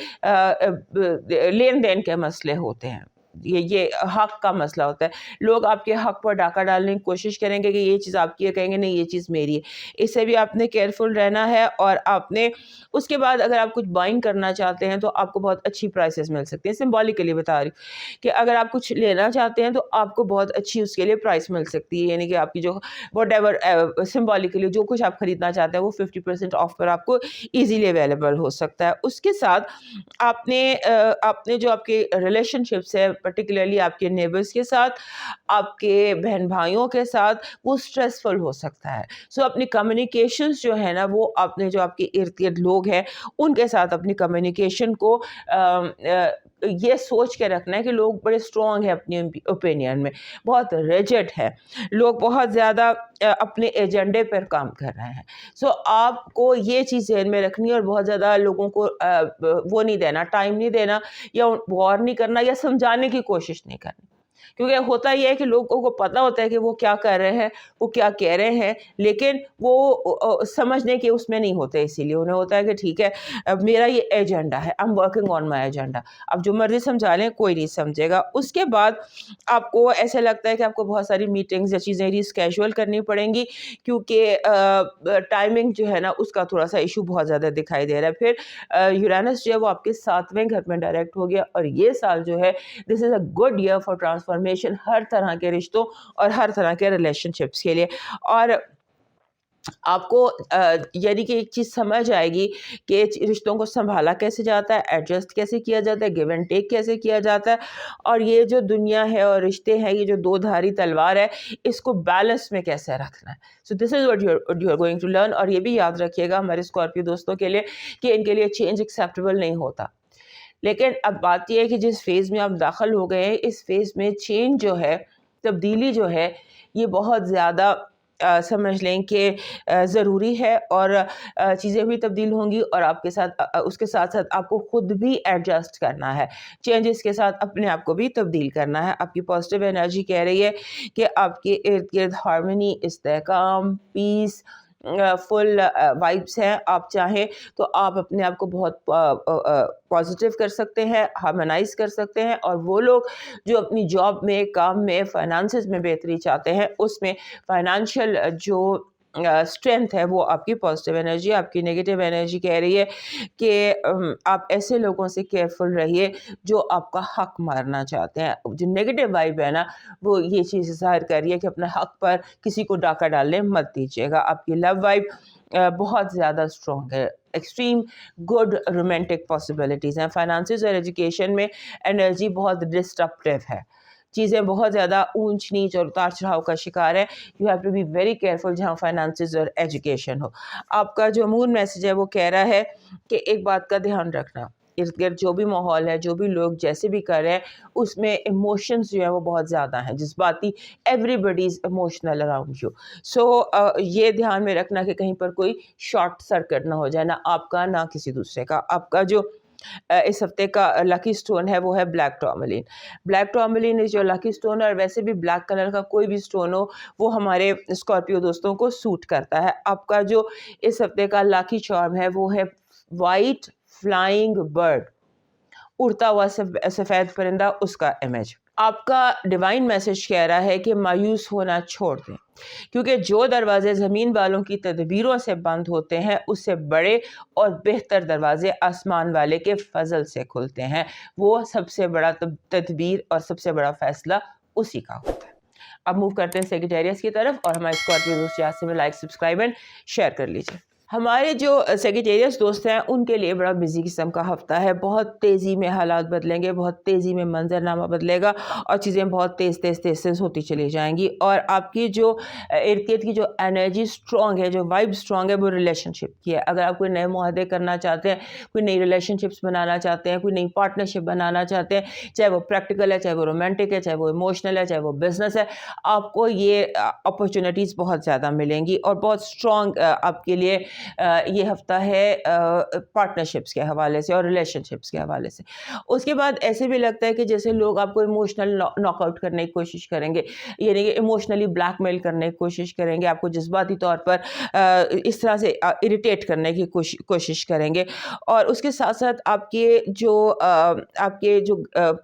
لین دین کے مسئلے ہوتے ہیں، یہ حق کا مسئلہ ہوتا ہے، لوگ آپ کے حق پر ڈاکہ ڈالنے کی کوشش کریں گے کہ یہ چیز آپ کی ہے، کہیں گے نہیں یہ چیز میری ہے۔ اس سے بھی آپ نے کیئرفل رہنا ہے، اور آپ نے اس کے بعد اگر آپ کچھ بائنگ کرنا چاہتے ہیں تو آپ کو بہت اچھی پرائسز مل سکتی ہیں۔ سمبولیکلی بتا رہی ہوں کہ اگر آپ کچھ لینا چاہتے ہیں تو آپ کو بہت اچھی اس کے لیے پرائس مل سکتی ہے، یعنی کہ آپ کی جو واٹ ایور سمبولیکلی جو کچھ آپ خریدنا چاہتے ہیں وہ 50% آف پر آپ کو ایزیلی اویلیبل ہو سکتا ہے۔ اس کے ساتھ آپ نے جو آپ کے ریلیشن شپس ہے، پرٹیکولرلی آپ کے نیبرز کے ساتھ، آپ کے بہن بھائیوں کے ساتھ، وہ اسٹریسفل ہو سکتا ہے۔ سو اپنی کمیونیکیشنز جو ہے نا، وہ آپ نے جو آپ کے ارد گرد لوگ ہیں ان کے ساتھ اپنی کمیونیکیشن کو یہ سوچ کے رکھنا ہے کہ لوگ بڑے اسٹرانگ ہیں اپنی اوپینین میں، بہت ریجڈ ہے، لوگ بہت زیادہ اپنے ایجنڈے پر کام کر رہے ہیں۔ سو آپ کو یہ چیز ذہن میں رکھنی ہے، اور بہت زیادہ لوگوں کو وہ نہیں دینا، ٹائم نہیں دینا، یا غور نہیں کرنا، یا سمجھانے کی کوشش نہیں کرنی، کیونکہ ہوتا یہ ہے کہ لوگوں کو پتہ ہوتا ہے کہ وہ کیا کر رہے ہیں، وہ کیا کہہ رہے ہیں، لیکن وہ سمجھنے کے اس میں نہیں ہوتے، اسی لیے انہیں ہوتا ہے کہ ٹھیک ہے میرا یہ ایجنڈا ہے، I'm working on my agenda، اب جو مرضی سمجھا لیں کوئی نہیں سمجھے گا۔ اس کے بعد آپ کو ایسے لگتا ہے کہ آپ کو بہت ساری میٹنگز یا چیزیں ریسکیجول کرنی پڑیں گی، کیونکہ ٹائمنگ جو ہے نا اس کا تھوڑا سا ایشو بہت زیادہ دکھائی دے رہا ہے۔ پھر یورینس جو ہے وہ آپ کے 7ویں گھر میں ڈائریکٹ ہو گیا، اور یہ سال جو ہے this is a good year for transformation, ہر طرح کے رشتوں اور ہر طرح کے ریلیشن شپس کے لیے۔ اور آپ کو یعنی کہ ایک چیز سمجھ آئے گی کہ رشتوں کو سنبھالا کیسے جاتا ہے، ایڈجسٹ کیسے کیا جاتا ہے، گیو اینڈ ٹیک کیسے کیا جاتا ہے، اور یہ جو دنیا ہے اور رشتے ہیں، یہ جو دو دھاری تلوار ہے، اس کو بیلنس میں کیسے رکھنا ہے۔ So this is what you are going to learn. اور یہ بھی یاد رکھیے گا ہمارے اسکارپیو دوستوں کے لیے کہ ان کے لیے چینج ایکسیپٹیبل نہیں ہوتا، لیکن اب بات یہ ہے کہ جس فیز میں آپ داخل ہو گئے ہیں، اس فیز میں چینج جو ہے، تبدیلی جو ہے، یہ بہت زیادہ سمجھ لیں کہ ضروری ہے، اور چیزیں بھی تبدیل ہوں گی، اور آپ کے ساتھ اس کے ساتھ ساتھ آپ کو خود بھی ایڈجسٹ کرنا ہے، چینجز کے ساتھ اپنے آپ کو بھی تبدیل کرنا ہے۔ آپ کی پازیٹیو انرجی کہہ رہی ہے کہ آپ کے ارد گرد ہارمنی، استحکام، پیس، فل وائبس ہیں۔ آپ چاہیں تو آپ اپنے آپ کو بہت پازیٹیو کر سکتے ہیں، ہارمنائز کر سکتے ہیں، اور وہ لوگ جو اپنی جاب میں، کام میں، فائنانسز میں بہتری چاہتے ہیں، اس میں فائنانشیل جو اسٹرینتھ ہے وہ آپ کی پازیٹیو انرجی، آپ کی نگیٹیو انرجی کہہ رہی ہے کہ آپ ایسے لوگوں سے کیئرفل رہیے جو آپ کا حق مارنا چاہتے ہیں۔ جو نگیٹیو وائب ہے نا، وہ یہ چیز ظاہر کر رہی ہے کہ اپنے حق پر کسی کو ڈاکہ ڈالنے مت دیجیے گا۔ آپ کی لو وائب بہت زیادہ اسٹرانگ ہے، ایکسٹریم گڈ رومانٹک پاسبلٹیز ہیں۔ فائنانسز اور ایجوکیشن میں انرجی بہت ڈسٹرپٹیو ہے، چیزیں بہت زیادہ اونچ نیچ اور اتار چڑھاؤ کا شکار ہے۔ You have to be very careful جہاں فائنانسز اور ایجوکیشن ہو۔ آپ کا جو مون میسج ہے وہ کہہ رہا ہے کہ ایک بات کا دھیان رکھنا، ارد گرد جو بھی ماحول ہے، جو بھی لوگ جیسے بھی کر رہے ہیں، اس میں ایموشنز جو ہیں وہ بہت زیادہ ہیں، جذباتی، everybody is emotional around you. So یہ دھیان میں رکھنا کہ کہیں پر کوئی شارٹ سرکٹ نہ ہو جائے، نہ آپ کا نہ کسی دوسرے کا۔ آپ کا جو اس ہفتے کا لکی سٹون ہے وہ ہے بلیک ٹورملین۔ بلیک ٹورملین جو لکی سٹون ہے، اور ویسے بھی بلیک کلر کا کوئی بھی سٹون ہو وہ ہمارے اسکارپیو دوستوں کو سوٹ کرتا ہے۔ آپ کا جو اس ہفتے کا لکی چارم ہے وہ ہے وائٹ فلائنگ برڈ، اڑتا ہوا سفید پرندہ، اس کا امیج۔ آپ کا ڈیوائن میسج کہہ رہا ہے کہ مایوس ہونا چھوڑ دیں، کیونکہ جو دروازے زمین والوں کی تدبیروں سے بند ہوتے ہیں، اس سے بڑے اور بہتر دروازے آسمان والے کے فضل سے کھلتے ہیں۔ وہ سب سے بڑا تدبیر اور سب سے بڑا فیصلہ اسی کا ہوتا ہے۔ اب موو کرتے ہیں سیگیٹیریس کی طرف، اور ہمارے اسکارپیو دوست جہاں سے میں لائک، سبسکرائب اینڈ شیئر کر لیجیے۔ ہمارے جو سیگیٹیریس دوست ہیں ان کے لیے بڑا بزی قسم کا ہفتہ ہے. بہت تیزی میں حالات بدلیں گے, بہت تیزی میں منظرنامہ بدلے گا اور چیزیں بہت تیز ہوتی چلی جائیں گی. اور آپ کی جو ارد گرد کی جو انرجی اسٹرانگ ہے, جو وائب اسٹرانگ ہے, وہ ریلیشن شپ کی ہے. اگر آپ کوئی نئے معاہدے کرنا چاہتے ہیں, کوئی نئی ریلیشن شپس بنانا چاہتے ہیں, کوئی نئی پارٹنرشپ بنانا چاہتے ہیں, چاہے وہ پریکٹیکل ہے, چاہے وہ رومانٹک ہے, چاہے وہ ایموشنل ہے, چاہے وہ بزنس ہے, آپ کو یہ اپرچونیٹیز بہت زیادہ ملیں گی. اور بہت اسٹرانگ آپ کے لیے یہ ہفتہ ہے پارٹنرشپس کے حوالے سے اور ریلیشن شپس کے حوالے سے. اس کے بعد ایسے بھی لگتا ہے کہ جیسے لوگ آپ کو ایموشنل ناک آؤٹ کرنے کی کوشش کریں گے, یعنی کہ ایموشنلی بلیک میل کرنے کی کوشش کریں گے, آپ کو جذباتی طور پر اس طرح سے اریٹیٹ کرنے کی کوشش کریں گے. اور اس کے ساتھ ساتھ آپ کے جو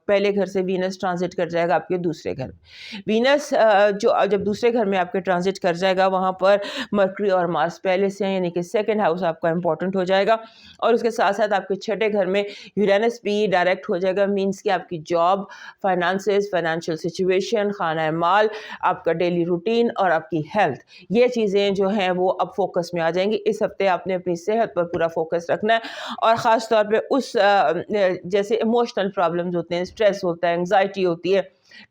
پہلے گھر سے وینس ٹرانزٹ کر جائے گا آپ کے دوسرے گھر میں. وینس جو جب دوسرے گھر میں آپ کے ٹرانزٹ کر جائے گا, وہاں پر مرکری اور مارس پہلے سے ہیں, یعنی کہ سیکنڈ ہاؤس آپ کا امپورٹنٹ ہو جائے گا. اور اس کے ساتھ ساتھ آپ کے چھٹے گھر میں یورینس بھی ڈائریکٹ ہو جائے گا. مینس کہ آپ کی جاب, فائنانسز, فائنینشیل سچویشن, خانہ مال, آپ کا ڈیلی روٹین اور آپ کی ہیلتھ, یہ چیزیں جو ہیں وہ اب فوکس میں آ جائیں گی. اس ہفتے آپ نے اپنی صحت پر پورا فوکس رکھنا ہے, اور خاص طور پہ اس جیسے ایموشنل پرابلمز ہوتے ہیں, اسٹریس ہوتا ہے, انگزائٹی ہوتی ہے,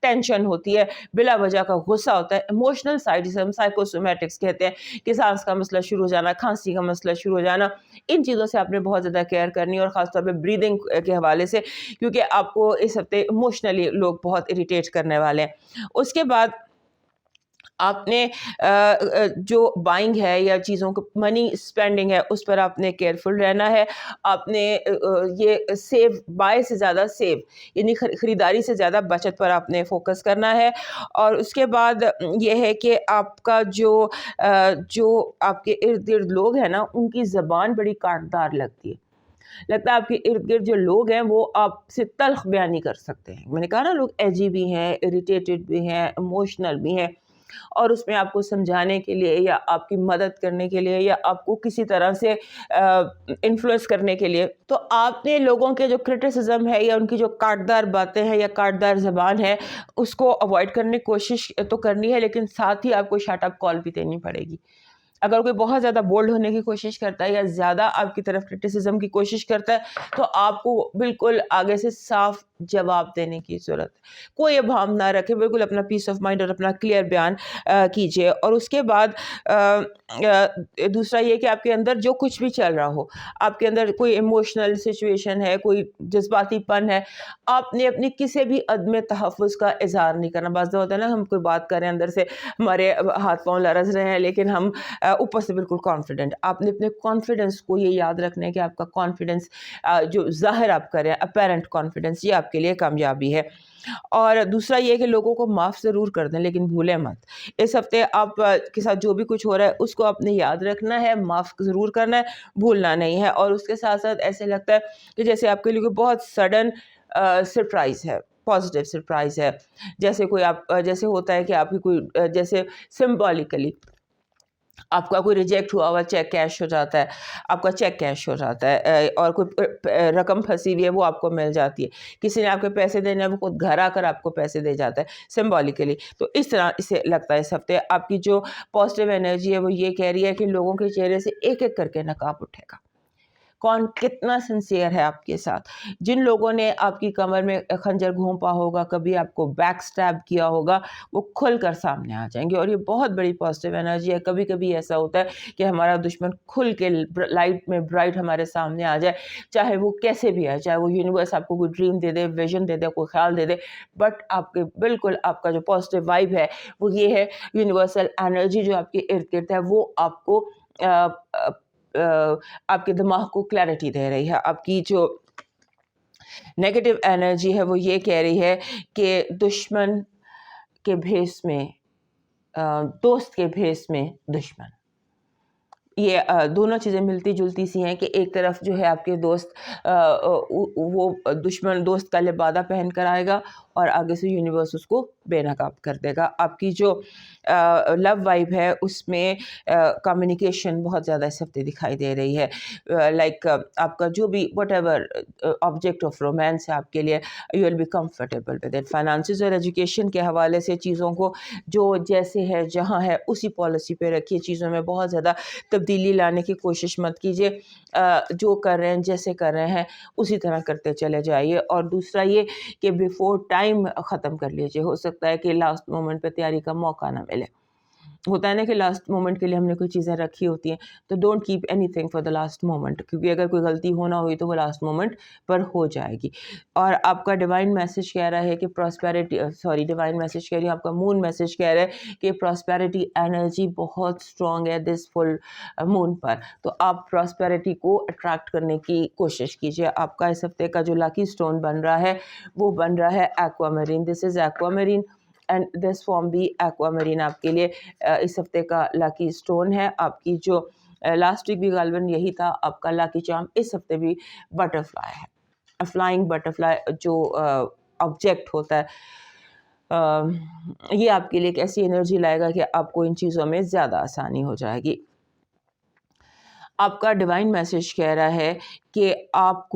ٹینشن ہوتی ہے, بلا وجہ کا غصہ ہوتا ہے, ایموشنل سائڈ جسے ہم سائیکوسومیٹکس کہتے ہیں کہ سانس کا مسئلہ شروع ہو جانا, کھانسی کا مسئلہ شروع ہو جانا, ان چیزوں سے آپ نے بہت زیادہ کیئر کرنی ہے. اور خاص طور پہ بریدنگ کے حوالے سے, کیونکہ آپ کو اس ہفتے ایموشنلی لوگ بہت اریٹیٹ کرنے والے ہیں. اس کے بعد آپ نے جو بائنگ ہے یا چیزوں کو منی اسپینڈنگ ہے اس پر آپ نے کیئرفل رہنا ہے. آپ نے یہ سیو بائی سے زیادہ سیو, یعنی خریداری سے زیادہ بچت پر آپ نے فوکس کرنا ہے. اور اس کے بعد یہ ہے کہ آپ کا جو آپ کے ارد گرد لوگ ہیں نا, ان کی زبان بڑی کاٹدار لگتی ہے. لگتا ہے آپ کے ارد گرد جو لوگ ہیں وہ آپ سے تلخ بیانی کر سکتے ہیں. میں نے کہا نا, لوگ ایجی بھی ہیں, اریٹیٹڈ بھی ہیں, ایموشنل بھی ہیں, اور اس میں آپ کو سمجھانے کے لیے یا آپ کی مدد کرنے کے لیے یا آپ کو کسی طرح سے انفلوئنس کرنے کے لیے, تو آپ نے لوگوں کے جو کرٹیسزم ہے یا ان کی جو کاٹدار باتیں ہیں یا کاٹدار زبان ہے اس کو اوائڈ کرنے کی کوشش تو کرنی ہے, لیکن ساتھ ہی آپ کو شٹ اپ کال بھی دینی پڑے گی. اگر کوئی بہت زیادہ بولڈ ہونے کی کوشش کرتا ہے یا زیادہ آپ کی طرف کرٹیسزم کی کوشش کرتا ہے, تو آپ کو بالکل آگے سے صاف جواب دینے کی ضرورت ہے. کوئی ابہام نہ رکھے, بالکل اپنا پیس آف مائنڈ اور اپنا کلیئر بیان کیجیے. اور اس کے بعد دوسرا یہ کہ آپ کے اندر جو کچھ بھی چل رہا ہو, آپ کے اندر کوئی ایموشنل سچویشن ہے, کوئی جذباتی پن ہے, آپ نے اپنی کسی بھی عدم تحفظ کا اظہار نہیں کرنا. بعض ہوتا ہے نا, ہم کوئی بات کریں اندر سے ہمارے ہاتھ پاؤں لرز رہے ہیں لیکن ہم اوپر سے بالکل کانفیڈنٹ. آپ نے اپنے کانفیڈنس کو یہ یاد رکھنا ہے کہ آپ کا کانفیڈنس جو ظاہر آپ کریں, اپیرنٹ کانفیڈنس, یہ آپ کے لیے کامیابی ہے. اور دوسرا یہ کہ لوگوں کو معاف ضرور کر دیں لیکن بھولیں مت. اس ہفتے آپ کے ساتھ جو بھی کچھ ہو رہا ہے اس کو آپ نے یاد رکھنا ہے, معاف ضرور کرنا ہے, بھولنا نہیں ہے. اور اس کے ساتھ ساتھ ایسے لگتا ہے کہ جیسے آپ کے لیے بہت سڈن سرپرائز ہے, پازیٹیو سرپرائز ہے, جیسے کوئی آپ جیسے ہوتا ہے کہ آپ کی کوئی جیسے سمبولیکلی آپ کا کوئی ریجیکٹ ہوا چیک کیش ہو جاتا ہے, آپ کا چیک کیش ہو جاتا ہے, اور کوئی رقم پھنسی ہوئی ہے وہ آپ کو مل جاتی ہے, کسی نے آپ کے پیسے دینے وہ خود گھر آ کر آپ کو پیسے دے جاتا ہے سمبولیکلی. تو اس طرح اسے لگتا ہے اس ہفتے آپ کی جو پازیٹیو انرجی ہے وہ یہ کہہ رہی ہے کہ لوگوں کے چہرے سے ایک ایک کر کے نقاب اٹھے گا. کون کتنا سنسیئر ہے آپ کے ساتھ. جن لوگوں نے آپ کی کمر میں خنجر گھونپا ہوگا, کبھی آپ کو بیک سٹیب کیا ہوگا, وہ کھل کر سامنے آ جائیں گے. اور یہ بہت بڑی پازیٹیو انرجی ہے. کبھی کبھی ایسا ہوتا ہے کہ ہمارا دشمن کھل کے لائٹ میں برائٹ ہمارے سامنے آ جائے, چاہے وہ کیسے بھی آئے, چاہے وہ یونیورس آپ کو کوئی ڈریم دے دے, ویژن دے دے, کوئی خیال دے دے, بٹ آپ کے بالکل آپ کا جو پازیٹیو وائب ہے وہ یہ ہے, یونیورسل انرجی جو آپ کے ارد گرد ہے وہ آپ کو آپ کے دماغ کو کلیئرٹی دے رہی ہے. آپ کی جو نیگیٹو انرجی ہے وہ یہ کہہ رہی ہے کہ دشمن کے بھیس میں دوست کے بھیس میں دشمن, یہ دونوں چیزیں ملتی جلتی سی ہیں کہ ایک طرف جو ہے آپ کے دوست وہ دشمن دوست کا لبادہ پہن کر آئے گا اور آگے سے یونیورس اس کو بے نقاب کر دے گا. آپ کی جو لو وائب ہے اس میں کمیونیکیشن بہت زیادہ اس ہفتے دکھائی دے رہی ہے. لائک آپ کا جو بھی whatever object of romance ہے آپ کے لیے, you will be comfortable with it. Finances اور ایجوکیشن کے حوالے سے چیزوں کو جو جیسے ہے جہاں ہے اسی پالیسی پہ رکھیے. چیزوں میں بہت زیادہ تبدیلی لانے کی کوشش مت کیجیے. جو کر رہے ہیں جیسے کر رہے ہیں اسی طرح کرتے چلے جائیے. اور دوسرا یہ کہ بیفور ٹائم ختم کر لیجیے. ہو سکتا ہے کہ لاسٹ مومنٹ پہ تیاری کا موقع نہ ملے. ہوتا ہے نا کہ لاسٹ مومنٹ کے لیے ہم نے کوئی چیزیں رکھی ہوتی ہیں, تو don't keep any thing for the last moment, کیونکہ اگر کوئی غلطی ہونا ہوئی تو وہ لاسٹ مومنٹ پر ہو جائے گی. اور آپ کا ڈیوائن میسج کہہ رہا ہے کہ پراسپیرٹی ڈیوائن میسج کہہ رہی ہوں, آپ کا مون میسج کہہ رہا ہے کہ پراسپیرٹی انرجی بہت اسٹرانگ ہے دس فل مون پر. تو آپ پراسپیرٹی کو اٹریکٹ کرنے کی کوشش کیجیے. آپ کا اس ہفتے کا جو لاکی اسٹون بن رہا ہے وہ بن رہا ہے aqua marine. This is aqua marine and this form بھی ایکوا میرین آپ کے لیے اس ہفتے کا لاکی اسٹون ہے. آپ کی جو لاسٹ ویک بھی غالباً یہی تھا آپ کا لاکی چارم, اس ہفتے بھی بٹر فلائی ہے. فلائنگ بٹر فلائی جو آبجیکٹ ہوتا ہے یہ آپ کے لیے ایک ایسی انرجی لائے گا کہ آپ کو ان چیزوں میں زیادہ آسانی ہو جائے گی. آپ کا ڈیوائن میسج کہہ رہا ہے کہ آپ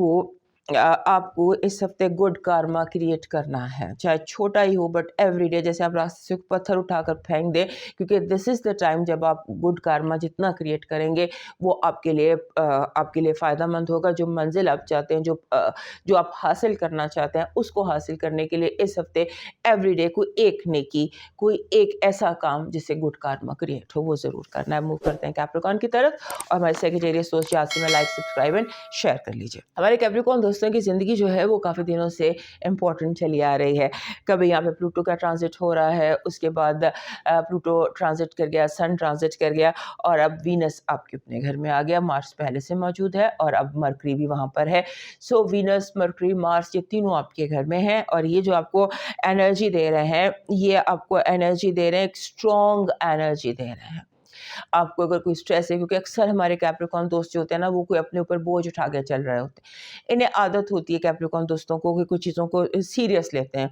کو اس ہفتے گڈ کارما کریٹ کرنا ہے, چاہے چھوٹا ہی ہو بٹ ایوری ڈے. جیسے آپ راستے سے پتھر اٹھا کر پھینک دیں, کیونکہ دس از دا ٹائم جب آپ گڈ کارما جتنا کریٹ کریں گے وہ آپ کے لیے فائدہ مند ہوگا. جو منزل آپ چاہتے ہیں, جو آپ حاصل کرنا چاہتے ہیں, اس کو حاصل کرنے کے لیے اس ہفتے ایوری ڈے کوئی ایک نیکی, کوئی ایک ایسا کام جس سے گڈ کارما کریٹ ہو وہ ضرور کرنا ہے. موو کرتے ہیں کیپریکن کی طرف, اور ہمارے سیکریٹریٹ سوچ یاد سے میں لائک سبسکرائب اینڈ شیئر کر لیجیے. ہمارے کیپریکن دوستوں کی زندگی جو ہے وہ کافی دنوں سے امپورٹنٹ چلی آ رہی ہے. کبھی یہاں پہ پلوٹو کا ٹرانزٹ ہو رہا ہے, اس کے بعد پلوٹو ٹرانزٹ کر گیا, سن ٹرانزٹ کر گیا, اور اب وینس آپ کے اپنے گھر میں آ گیا. مارس پہلے سے موجود ہے اور اب مرکری بھی وہاں پر ہے. سو وینس, مرکری, مارس یہ تینوں آپ کے گھر میں ہیں, اور یہ جو آپ کو انرجی دے رہے ہیں یہ آپ کو انرجی دے رہے ہیں, ایک اسٹرانگ انرجی دے رہے ہیں. آپ کو اگر کوئی اسٹریس ہے, کیونکہ اکثر ہمارے کیپریکن دوست جو ہوتے ہیں نا وہ کوئی اپنے اوپر بوجھ اٹھا کے چل رہے ہوتے ہیں. انہیں عادت ہوتی ہے کیپریکن دوستوں کو کہ کچھ چیزوں کو سیریس لیتے ہیں,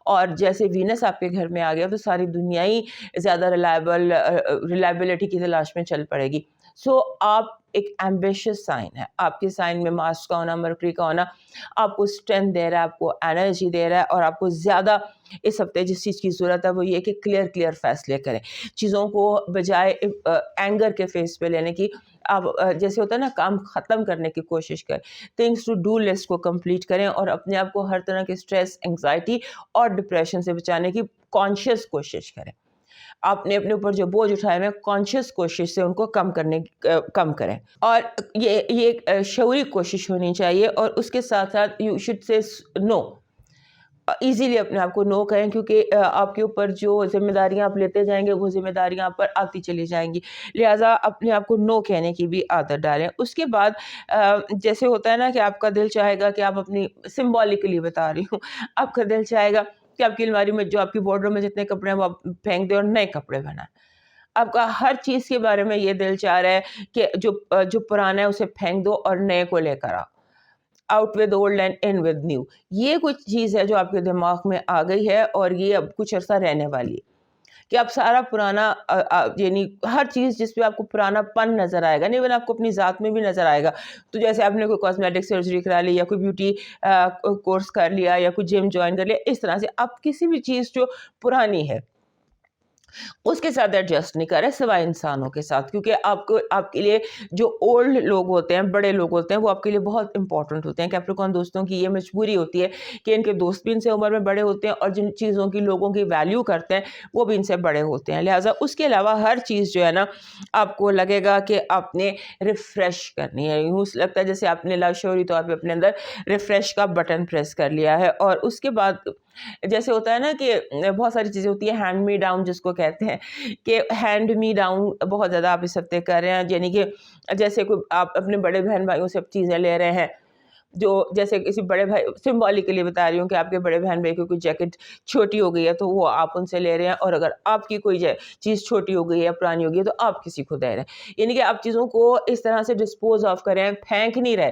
اور جیسے وینس آپ کے گھر میں آ گیا تو ساری دنیا ہی زیادہ ریلائبلٹی کی تلاش میں چل پڑے گی. سو آپ ایک ایمبیشس سائن ہے, آپ کے سائن میں مارس کا ہونا, مرکری کا ہونا آپ کو اسٹرینتھ دے رہا ہے, آپ کو انرجی دے رہا ہے, اور آپ کو زیادہ اس ہفتے جس چیز کی ضرورت ہے وہ یہ کہ کلیئر فیصلے کریں. چیزوں کو بجائے اینگر کے فیس پہ لینے کی, آپ جیسے ہوتا ہے نا کام ختم کرنے کی کوشش کریں, تھنگس ٹو ڈو لسٹ کو کمپلیٹ کریں, اور اپنے آپ کو ہر طرح کے اسٹریس, انگزائٹی اور ڈپریشن سے بچانے کی کانشیس کوشش کریں. آپ نے اپنے اوپر جو بوجھ اٹھائے ہوئے کانشیس کوشش سے ان کو کم کریں, اور یہ ایک شعوری کوشش ہونی چاہیے. اور اس کے ساتھ ساتھ you should say know, easily اپنے آپ کو نو کہیں, کیونکہ آپ کے اوپر جو ذمہ داریاں آپ لیتے جائیں گے وہ ذمہ داریاں آپ پر آتی چلی جائیں گی. لہٰذا اپنے آپ کو نو کہنے کی بھی عادت ڈالیں. اس کے بعد جیسے ہوتا ہے نا کہ آپ کا دل چاہے گا کہ آپ اپنی سمبولکلی بتا رہی ہوں, آپ کا دل چاہے گا کہ آپ کی الماری میں جو آپ کی وارڈروب میں جتنے کپڑے ہیں وہ آپ پھینک دیں اور نئے کپڑے بنائیں. آپ کا ہر چیز کے بارے میں یہ دل چاہ رہا ہے کہ جو پرانا ہے اسے پھینک دو اور نئے کو لے کر آؤ. Out with old and in with new, یہ کچھ چیز ہے جو آپ کے دماغ میں آ گئی ہے, اور یہ اب کچھ عرصہ رہنے والی ہے کہ آپ سارا پرانا, یعنی ہر چیز جس پہ آپ کو پرانا پن نظر آئے گا, نہیں بنا آپ کو اپنی ذات میں بھی نظر آئے گا. تو جیسے آپ نے کوئی کاسمیٹک سرجری کرا لی, یا کوئی بیوٹی کورس کر لیا, یا کوئی جم جوائن کر لیا, اس طرح سے آپ کسی بھی چیز جو پرانی ہے اس کے ساتھ ایڈجسٹ نہیں کر رہے سوائے انسانوں کے ساتھ, کیونکہ آپ کے لیے جو اولڈ لوگ ہوتے ہیں, بڑے لوگ ہوتے ہیں, وہ آپ کے لیے بہت امپورٹنٹ ہوتے ہیں. کیپریکن دوستوں کی یہ مجبوری ہوتی ہے کہ ان کے دوست بھی ان سے عمر میں بڑے ہوتے ہیں, اور جن چیزوں کی لوگوں کی ویلیو کرتے ہیں وہ بھی ان سے بڑے ہوتے ہیں. لہٰذا اس کے علاوہ ہر چیز جو ہے نا آپ کو لگے گا کہ آپ نے ریفریش کرنی ہے. یوں لگتا ہے جیسے آپ نے لاشعوری طور پہ اپنے اندر ریفریش کا بٹن پریس کر لیا ہے. اور اس کے بعد جیسے ہوتا ہے نا کہ بہت ساری چیزیں ہوتی ہیں ہینڈ می ڈاؤن جس کو کہتے ہیں, کہ ہینڈ می ڈاؤن بہت زیادہ آپ اس ہفتے کر رہے ہیں. یعنی کہ جیسے کوئی آپ اپنے بڑے بہن بھائیوں سے چیزیں لے رہے ہیں, جو جیسے کسی بڑے بھائی, سمبولکلی بتا رہی ہوں کہ آپ کے بڑے بہن بھائی کی کوئی جیکٹ چھوٹی ہو گئی ہے تو وہ آپ ان سے لے رہے ہیں, اور اگر آپ کی کوئی چیز چھوٹی ہو گئی ہے, پرانی ہو گئی ہے, تو آپ کسی کو دے رہے ہیں. یعنی کہ آپ چیزوں کو اس طرح سے ڈسپوز آف کریں, پھینک نہیں رہے,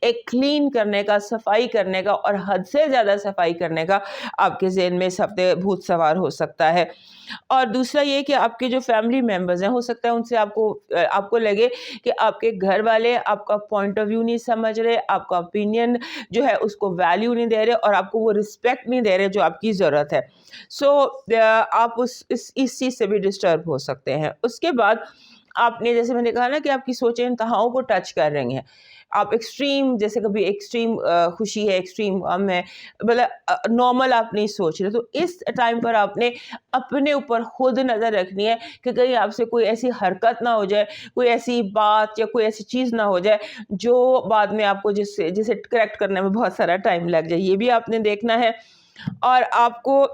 ایک کلین کرنے کا, صفائی کرنے کا اور حد سے زیادہ صفائی کرنے کا آپ کے ذہن میں اس ہفتے بھوت سوار ہو سکتا ہے. اور دوسرا یہ کہ آپ کے جو فیملی ممبرز ہیں, ہو سکتا ہے ان سے آپ کو لگے کہ آپ کے گھر والے آپ کا پوائنٹ آف ویو نہیں سمجھ رہے, آپ کا اوپینین جو ہے اس کو ویلیو نہیں دے رہے اور آپ کو وہ رسپیکٹ نہیں دے رہے جو آپ کی ضرورت ہے. سو آپ اس چیز سے بھی ڈسٹرب ہو سکتے ہیں. اس کے بعد آپ نے, جیسے میں نے کہا نا کہ آپ کی سوچیں انتہاؤں کو ٹچ کر رہی ہیں, آپ ایکسٹریم, جیسے کبھی ایکسٹریم خوشی ہے, ایکسٹریم غم ہے, مطلب نارمل آپ نہیں سوچ رہے, تو اس ٹائم پر آپ نے اپنے اوپر خود نظر رکھنی ہے کہ کہیں آپ سے کوئی ایسی حرکت نہ ہو جائے, کوئی ایسی بات یا کوئی ایسی چیز نہ ہو جائے جو بعد میں آپ کو جسے کریکٹ کرنے میں بہت سارا ٹائم لگ جائے. یہ بھی آپ نے دیکھنا ہے. اور آپ کو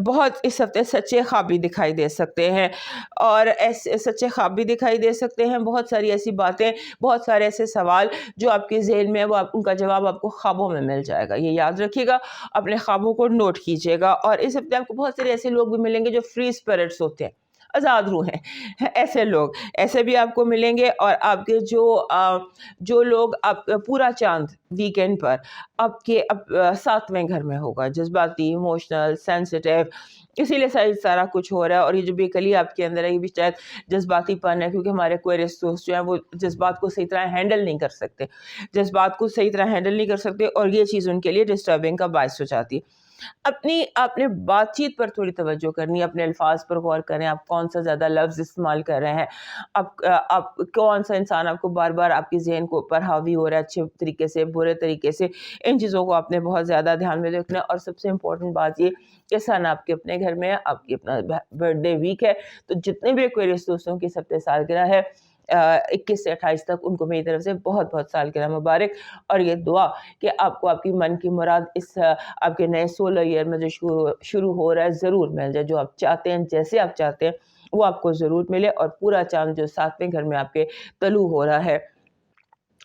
بہت اس ہفتے سچے خواب بھی دکھائی دے سکتے ہیں, اور ایسے سچے خواب بھی دکھائی دے سکتے ہیں. بہت ساری ایسی باتیں, بہت سارے ایسے سوال جو آپ کے ذہن میں, وہ ان کا جواب آپ کو خوابوں میں مل جائے گا. یہ یاد رکھیے گا, اپنے خوابوں کو نوٹ کیجیے گا. اور اس ہفتے آپ کو بہت سارے ایسے لوگ بھی ملیں گے جو فری اسپرٹس ہوتے ہیں, آزاد روح ہیں, ایسے لوگ ایسے بھی آپ کو ملیں گے. اور آپ کے جو لوگ, آپ پورا چاند ویکینڈ پر آپ کے 7ویں گھر میں ہوگا, جذباتی, ایموشنل, سینسٹیو, اسی لیے سارا کچھ ہو رہا ہے. اور یہ جو بے کلی آپ کے اندر ہے, یہ بھی شاید جذباتی پن ہے, کیونکہ ہمارے کوئرس دوست جو ہیں وہ جذبات کو صحیح طرح ہینڈل نہیں کر سکتے, اور یہ چیز ان کے لیے ڈسٹربنگ کا باعث ہو جاتی ہے. اپنے بات چیت پر تھوڑی توجہ کرنی ہے, اپنے الفاظ پر غور کریں, آپ کون سا زیادہ لفظ استعمال کر رہے ہیں, آپ کون سا انسان آپ کو بار بار آپ کے ذہن کو پر حاوی ہو رہا ہے, اچھے طریقے سے, برے طریقے سے. ان چیزوں کو آپ نے بہت زیادہ دھیان میں رکھنا ہے. اور سب سے امپورٹنٹ بات یہ کہ سن آپ کے اپنے گھر میں ہے, آپ کی اپنا برتھ ڈے ویک ہے, تو جتنے بھی ایکویرس دوستوں کی سب سے سالگرہ ہے 21 سے 28 تک, ان کو میری طرف سے بہت بہت سالگرہ مبارک. اور یہ دعا کہ آپ کو آپ کی من کی مراد اس آپ کے نئے 16 ایئر میں جو شروع ہو رہا ہے ضرور مل جائے. جو آپ چاہتے ہیں, جیسے آپ چاہتے ہیں, وہ آپ کو ضرور ملے. اور پورا چاند جو 7ویں گھر میں آپ کے طلوع ہو رہا ہے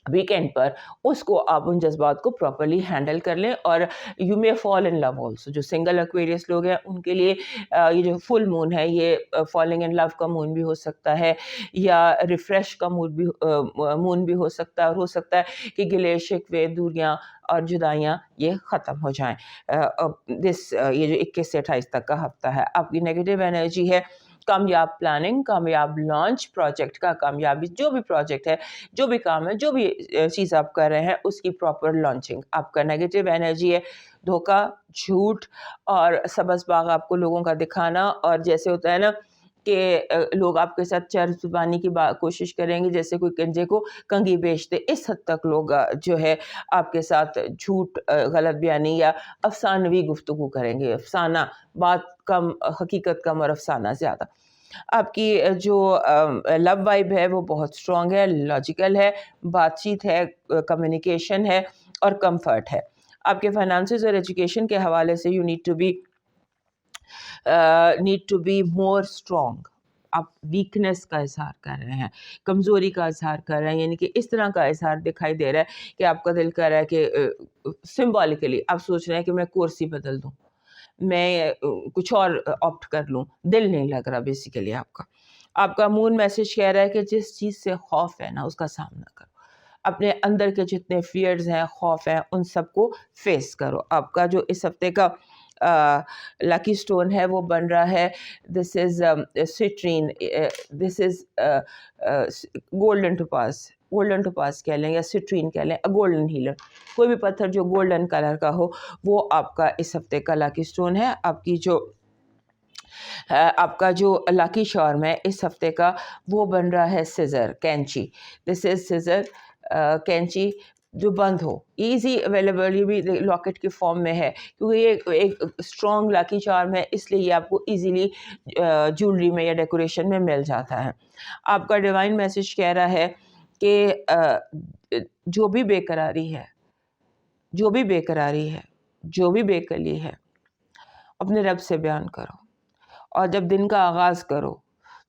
ویکینڈ پر, اس کو آپ ان جذبات کو پراپرلی ہینڈل کر لیں. اور you may fall in love also. جو سنگل ایکویریس لوگ ہیں ان کے لیے یہ جو فل مون ہے, یہ فالنگ ان لو کا مون بھی ہو سکتا ہے, یا ریفریش کا مون بھی ہو سکتا ہے. اور ہو سکتا ہے کہ گلے شکوے, دوریاں اور جدائیاں یہ ختم ہو جائیں. یہ جو 21 سے 28 تک کا ہفتہ ہے, آپ کی نیگیٹو انرجی ہے کامیاب پلاننگ, کامیاب لانچ پروجیکٹ کا, کامیابی جو بھی پروجیکٹ ہے, جو بھی کام ہے, جو بھی چیز آپ کر رہے ہیں, اس کی پراپر لانچنگ. آپ کا نیگیٹو انرجی ہے دھوکہ, جھوٹ اور سبز باغ آپ کو لوگوں کا دکھانا. اور جیسے ہوتا ہے نا کہ لوگ آپ کے ساتھ چرب زبانی کی کوشش کریں گے, جیسے کوئی کنجے کو کنگھی بیچتے, اس حد تک لوگ جو ہے آپ کے ساتھ جھوٹ, غلط بیانی یا افسانوی گفتگو کریں گے. افسانہ بات کم, حقیقت کم اور افسانہ زیادہ. آپ کی جو لو وائب ہے وہ بہت اسٹرانگ ہے, لاجیکل ہے, بات چیت ہے, کمیونیکیشن ہے اور کمفرٹ ہے. آپ کے فائنانسز اور ایجوکیشن کے حوالے سے you need to be more strong. آپ ویکنس کا اظہار کر رہے ہیں, کمزوری کا اظہار کر رہے ہیں, یعنی کہ اس طرح کا اظہار دکھائی دے رہا ہے کہ آپ کا دل کر رہا ہے کہ سمبولیکلی آپ سوچ رہے ہیں کہ میں کرسی بدل دوں, میں کچھ اور آپٹ کر لوں. دل نہیں لگ رہا بیسیکلی آپ کا مون میسج کہہ رہا ہے کہ جس چیز سے خوف ہے نا, اس کا سامنا کرو. اپنے اندر کے جتنے فیئرز ہیں, خوف ہیں, ان سب کو فیس کرو. آپ کا جو اس ہفتے کا لکی سٹون ہے وہ بن رہا ہے, this is strain, this is golden ٹوپاز کہہ لیں یا سٹرین کہہ لیں, گولڈن ہیلر. کوئی بھی پتھر جو گولڈن کلر کا ہو وہ آپ کا اس ہفتے کا لاکی سٹون ہے. آپ کا جو لاکی شارم ہے اس ہفتے کا وہ بن رہا ہے سیزر, کینچی. دس از سیزر, کینچی جو بند ہو, ایزی اویلیبل. یہ بھی لاکٹ کے فارم میں ہے کیونکہ یہ ایک اسٹرانگ لاکی چارم ہے, اس لیے یہ آپ کو ایزیلی جولری میں یا ڈیکوریشن میں مل جاتا ہے. آپ کا ڈیوائن میسج کہہ رہا ہے کہ جو بھی بے قراری ہے, جو بھی بے کلی ہے, اپنے رب سے بیان کرو. اور جب دن کا آغاز کرو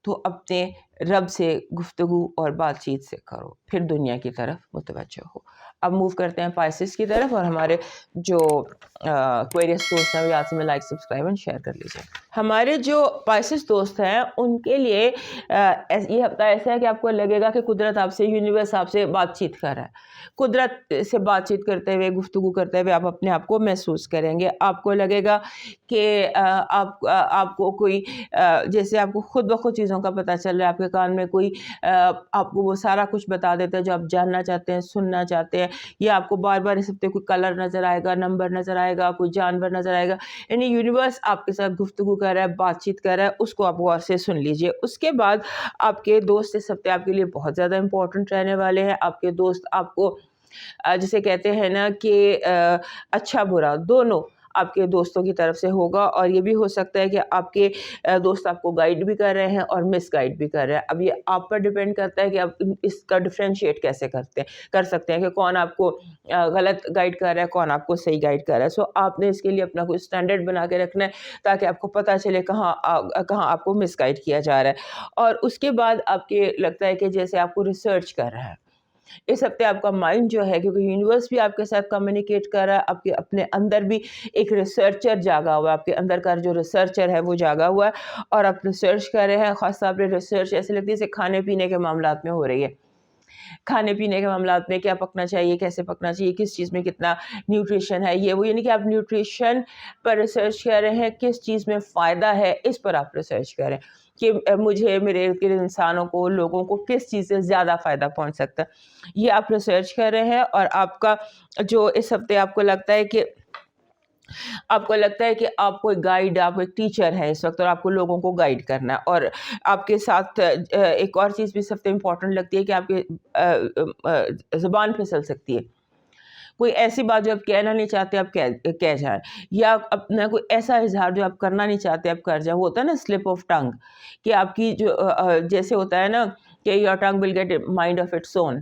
تو اپنے رب سے گفتگو اور بات چیت سے کرو, پھر دنیا کی طرف متوجہ ہو. اب موو کرتے ہیں پائسس کی طرف، اور ہمارے جو کوئریس دوست ہیں وہ یاد سے میں لائک سبسکرائب اینڈ شیئر کر لیجیے۔ ہمارے جو پائسس دوست ہیں ان کے لیے یہ ہفتہ ایسا ہے کہ آپ کو لگے گا کہ قدرت آپ سے، یونیورس آپ سے بات چیت کر رہا ہے۔ قدرت سے بات چیت کرتے ہوئے، گفتگو کرتے ہوئے آپ اپنے آپ کو محسوس کریں گے۔ آپ کو لگے گا کہ آپ کو کوئی جیسے آپ کو خود بخود چیزوں کا پتہ چل رہا ہے، آپ کے کان میں کوئی آپ کو وہ سارا کچھ بتا دیتا ہے جو آپ جاننا چاہتے ہیں، سننا چاہتے ہیں، یا آپ کو بار بار اس ہفتے کوئی کلر نظر آئے گا، نمبر نظر آئے گا، کوئی جانور نظر آئے گا، یعنی یونیورس آپ کے ساتھ گفتگو کر رہا ہے، بات چیت کر رہا ہے، اس کو آپ غور سے سن لیجئے۔ اس کے بعد آپ کے دوست اس ہفتے آپ کے لیے بہت زیادہ امپورٹنٹ رہنے والے ہیں۔ آپ کے دوست آپ کو جسے کہتے ہیں نا کہ اچھا برا دونوں آپ کے دوستوں کی طرف سے ہوگا، اور یہ بھی ہو سکتا ہے کہ آپ کے دوست آپ کو گائیڈ بھی کر رہے ہیں اور مس گائیڈ بھی کر رہے ہیں۔ اب یہ آپ پر ڈیپینڈ کرتا ہے کہ آپ اس کا ڈفرینشیٹ کیسے کر سکتے ہیں کہ کون آپ کو غلط گائیڈ کر رہا ہے، کون آپ کو صحیح گائیڈ کر رہا ہے۔ سو آپ نے اس کے لیے اپنا کوئی اسٹینڈرڈ بنا کے رکھنا ہے تاکہ آپ کو پتہ چلے کہاں آپ کو مس گائیڈ کیا جا رہا ہے۔ اور اس کے بعد آپ کے لگتا ہے کہ جیسے آپ کو ریسرچ کر رہا ہے اس ہفتے، آپ کا مائنڈ جو ہے، کیونکہ یونیورس بھی آپ کے ساتھ کمیونیکیٹ کر رہا ہے، آپ کے اپنے اندر بھی ایک ریسرچر جاگا ہوا ہے، آپ کے اندر کا جو ریسرچر ہے وہ جاگا ہوا ہے، اور آپ ریسرچ کر رہے ہیں۔ خاص طور پہ ریسرچ ایسے لگتی ہے جیسے کھانے پینے کے معاملات میں ہو رہی ہے۔ کھانے پینے کے معاملات میں کیا پکنا چاہیے، کیسے پکنا چاہیے، کس چیز میں کتنا نیوٹریشن ہے، یہ وہ، یعنی کہ آپ نیوٹریشن پر ریسرچ کر رہے ہیں، کس چیز میں فائدہ ہے اس پر آپ ریسرچ کریں کہ مجھے، میرے ارد گرد انسانوں کو، لوگوں کو کس چیز سے زیادہ فائدہ پہنچ سکتا ہے، یہ آپ ریسرچ کر رہے ہیں۔ اور آپ کا جو اس ہفتے آپ کو لگتا ہے کہ آپ کوئی گائیڈ، آپ ایک ٹیچر ہے اس وقت، اور آپ کو لوگوں کو گائیڈ کرنا ہے۔ اور آپ کے ساتھ ایک اور چیز بھی سب سے امپورٹنٹ لگتی ہے کہ آپ کی زبان پھسل سکتی ہے، کوئی ایسی بات جو آپ کہنا نہیں چاہتے آپ کہہ جائیں، یا اپنا کوئی ایسا اظہار جو آپ کرنا نہیں چاہتے آپ کر جائیں۔ وہ ہوتا ہے نا سلپ آف ٹنگ، کہ آپ کی جو جیسے ہوتا ہے نا کہ your tongue will get a mind of its own,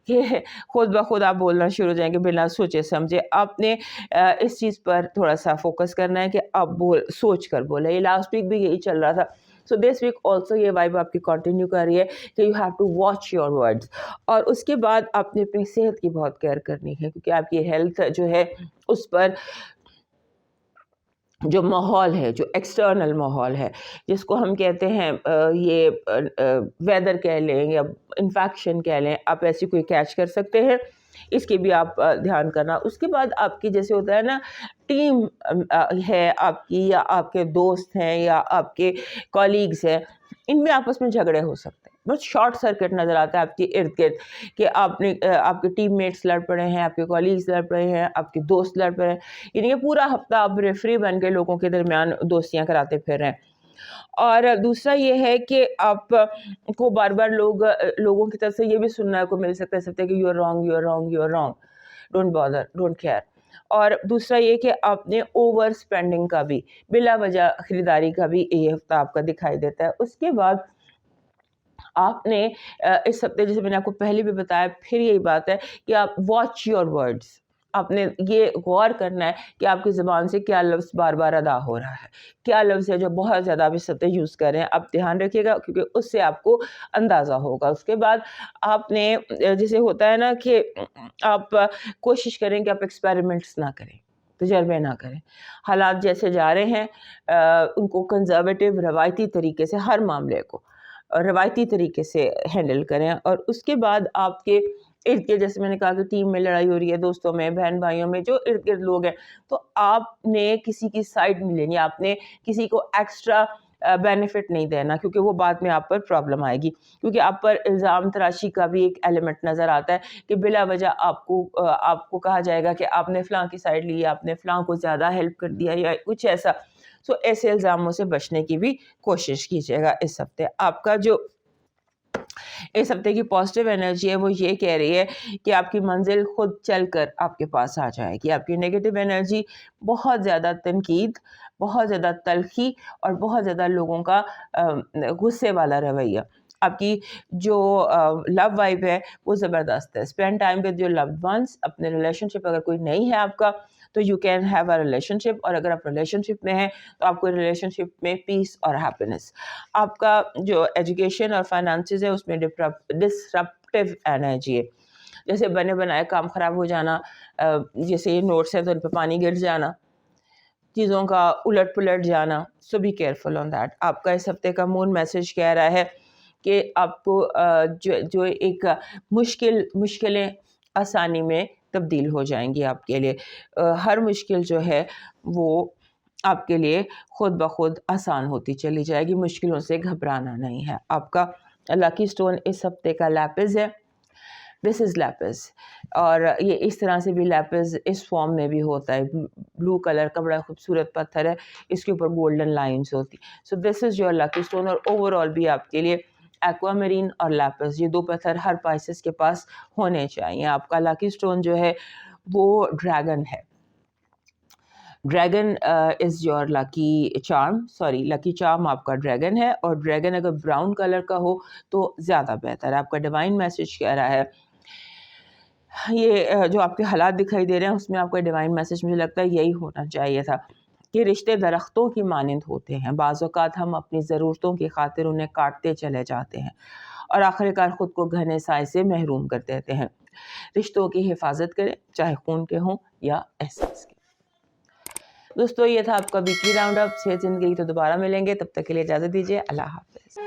کہ خود بخود آپ بولنا شروع ہو جائیں گے بنا سوچے سمجھے۔ آپ نے اس چیز پر تھوڑا سا فوکس کرنا ہے کہ آپ سوچ کر بولیں۔ یہ لاسٹ ویک بھی یہی چل رہا تھا، سو دس ویک آلسو یہ وائب آپ کی کنٹینیو کر رہی ہے کہ you have to watch your words. اور اس کے بعد آپ نے اپنی صحت کی بہت کیئر کرنی ہے، کیونکہ آپ کی ہیلتھ جو ہے اس پر جو ماحول ہے، جو ایکسٹرنل ماحول ہے، جس کو ہم کہتے ہیں یہ ویدر کہہ لیں یا انفیکشن کہہ لیں، آپ ایسی کوئی کیچ کر سکتے ہیں، اس کی بھی آپ دھیان کرنا۔ اس کے بعد آپ کی جیسے ہوتا ہے نا ٹیم ہے آپ کی، یا آپ کے دوست ہیں، یا آپ کے کولیگز ہیں، ان میں آپس میں جھگڑے ہو سکتے ہیں۔ بس شارٹ سرکٹ نظر آتا ہے آپ کے ارد گرد کہ آپ کے ٹیم میٹس لڑ پڑے ہیں، آپ کے کولیگز لڑ پڑے ہیں، آپ کے دوست لڑ پڑے ہیں، یعنی کہ پورا ہفتہ آپ ریفری بن کے لوگوں کے درمیان دوستیاں کراتے پھر رہے ہیں۔ اور دوسرا یہ ہے کہ آپ کو بار بار لوگوں کی طرف سے یہ بھی سننے کو مل سکتا ہے کہ you are wrong, you are wrong, you are wrong, don't bother, don't care. اور دوسرا یہ کہ آپ نے اوور اسپینڈنگ کا بھی، بلا وجہ خریداری کا بھی یہ ہفتہ آپ کا دکھائی دیتا ہے۔ اس کے بعد آپ نے اس ہفتے، جیسے میں نے آپ کو پہلے بھی بتایا، پھر یہی بات ہے کہ آپ واچ یور ورڈز، آپ نے یہ غور کرنا ہے کہ آپ کی زبان سے کیا لفظ بار بار ادا ہو رہا ہے، کیا لفظ ہے جو بہت زیادہ آپ اس ہفتے یوز کر رہے ہیں، آپ دھیان رکھیے گا کیونکہ اس سے آپ کو اندازہ ہوگا۔ اس کے بعد آپ نے جیسے ہوتا ہے نا کہ آپ کوشش کریں کہ آپ ایکسپیریمنٹس نہ کریں، تجربے نہ کریں، حالات جیسے جا رہے ہیں ان کو کنزرویٹو، روایتی طریقے سے ہر معاملے کو روایتی طریقے سے ہینڈل کریں۔ اور اس کے بعد آپ کے ارد گرد، جیسے میں نے کہا کہ ٹیم میں لڑائی ہو رہی ہے، دوستوں میں، بہن بھائیوں میں، جو ارد گرد لوگ ہیں، تو آپ نے کسی کی سائڈ نہیں لینی، آپ نے کسی کو ایکسٹرا بینیفٹ نہیں دینا، کیونکہ وہ بعد میں آپ پر پرابلم آئے گی، کیونکہ آپ پر الزام تراشی کا بھی ایک ایلیمنٹ نظر آتا ہے کہ بلا وجہ آپ کو کہا جائے گا کہ آپ نے فلاں کی سائڈ لی، آپ نے فلاں کو زیادہ ہیلپ کر دیا یا کچھ ایسا۔ سو ایسے الزاموں سے بچنے کی بھی کوشش کیجیے گا اس ہفتے۔ آپ کا جو اس ہفتے کی پازیٹیو انرجی ہے وہ یہ کہہ رہی ہے کہ آپ کی منزل خود چل کر آپ کے پاس آ جائے گی۔ آپ کی نیگیٹو انرجی بہت زیادہ تنقید، بہت زیادہ تلخی، اور بہت زیادہ لوگوں کا غصے والا رویہ، آپ کی جو لو وائب ہے وہ زبردست ہے۔ Spend time with your loved ones. اپنے ریلیشن شپ اگر کوئی نہیں ہے آپ کا تو you can have a relationship, اور اگر آپ ریلیشن شپ میں ہیں تو آپ کو ریلیشن شپ میں پیس اور ہیپینس۔ آپ کا جو ایجوکیشن اور فائنانسز ہے اس میں ڈسرپٹیو انرجی ہے، جیسے بنے بنائے کام خراب ہو جانا، جیسے یہ نوٹس ہیں تو ان پہ پانی گر جانا، چیزوں کا الٹ پلٹ جانا. سو بی کیئرفل آن دیٹ. آپ کا اس ہفتے کا مون میسج کہہ رہا ہے کہ آپ کو جو ایک مشکلیں آسانی میں تبدیل ہو جائیں گی آپ کے لیے. ہر مشکل جو ہے وہ آپ کے لیے خود بخود آسان ہوتی چلی جائے گی. مشکلوں سے گھبرانا نہیں ہے. آپ کا لکی سٹون اس ہفتے کا لیپس ہے. دس از لیپس، اور یہ اس طرح سے بھی لیپس اس فارم میں بھی ہوتا ہے. بلو کلر کا بڑا خوبصورت پتھر ہے، اس کے اوپر گولڈن لائنز ہوتی. سو this is your lucky stone. اور اوور آل بھی آپ کے لیے ایکوا میرین اور لیپس، یہ دو پتھر ہر پائسس کے پاس ہونے چاہیے. آپ کا لکی سٹون جو ہے وہ ڈریگن ہے. Dragon is your lucky charm. Lucky charm آپ کا ڈریگن ہے، اور ڈریگن اگر براؤن کلر کا ہو تو زیادہ بہتر ہے. آپ کا ڈیوائن میسج کہہ رہا ہے، یہ جو آپ کے حالات دکھائی دے رہے ہیں اس میں آپ کا ڈیوائن میسج مجھے لگتا ہے یہی ہونا چاہیے تھا کہ رشتے درختوں کی مانند ہوتے ہیں. بعض اوقات ہم اپنی ضرورتوں کی خاطر انہیں کاٹتے چلے جاتے ہیں اور آخرکار خود کو گھنے سائے سے محروم کر دیتے ہیں. رشتوں کی حفاظت کریں، چاہے خون کے ہوں یا احساس کے. دوستو، یہ تھا آپ کا ویکلی راؤنڈ اپ. صحت زندگی تو دوبارہ ملیں گے، تب تک کے لیے اجازت دیجیے. اللہ حافظ.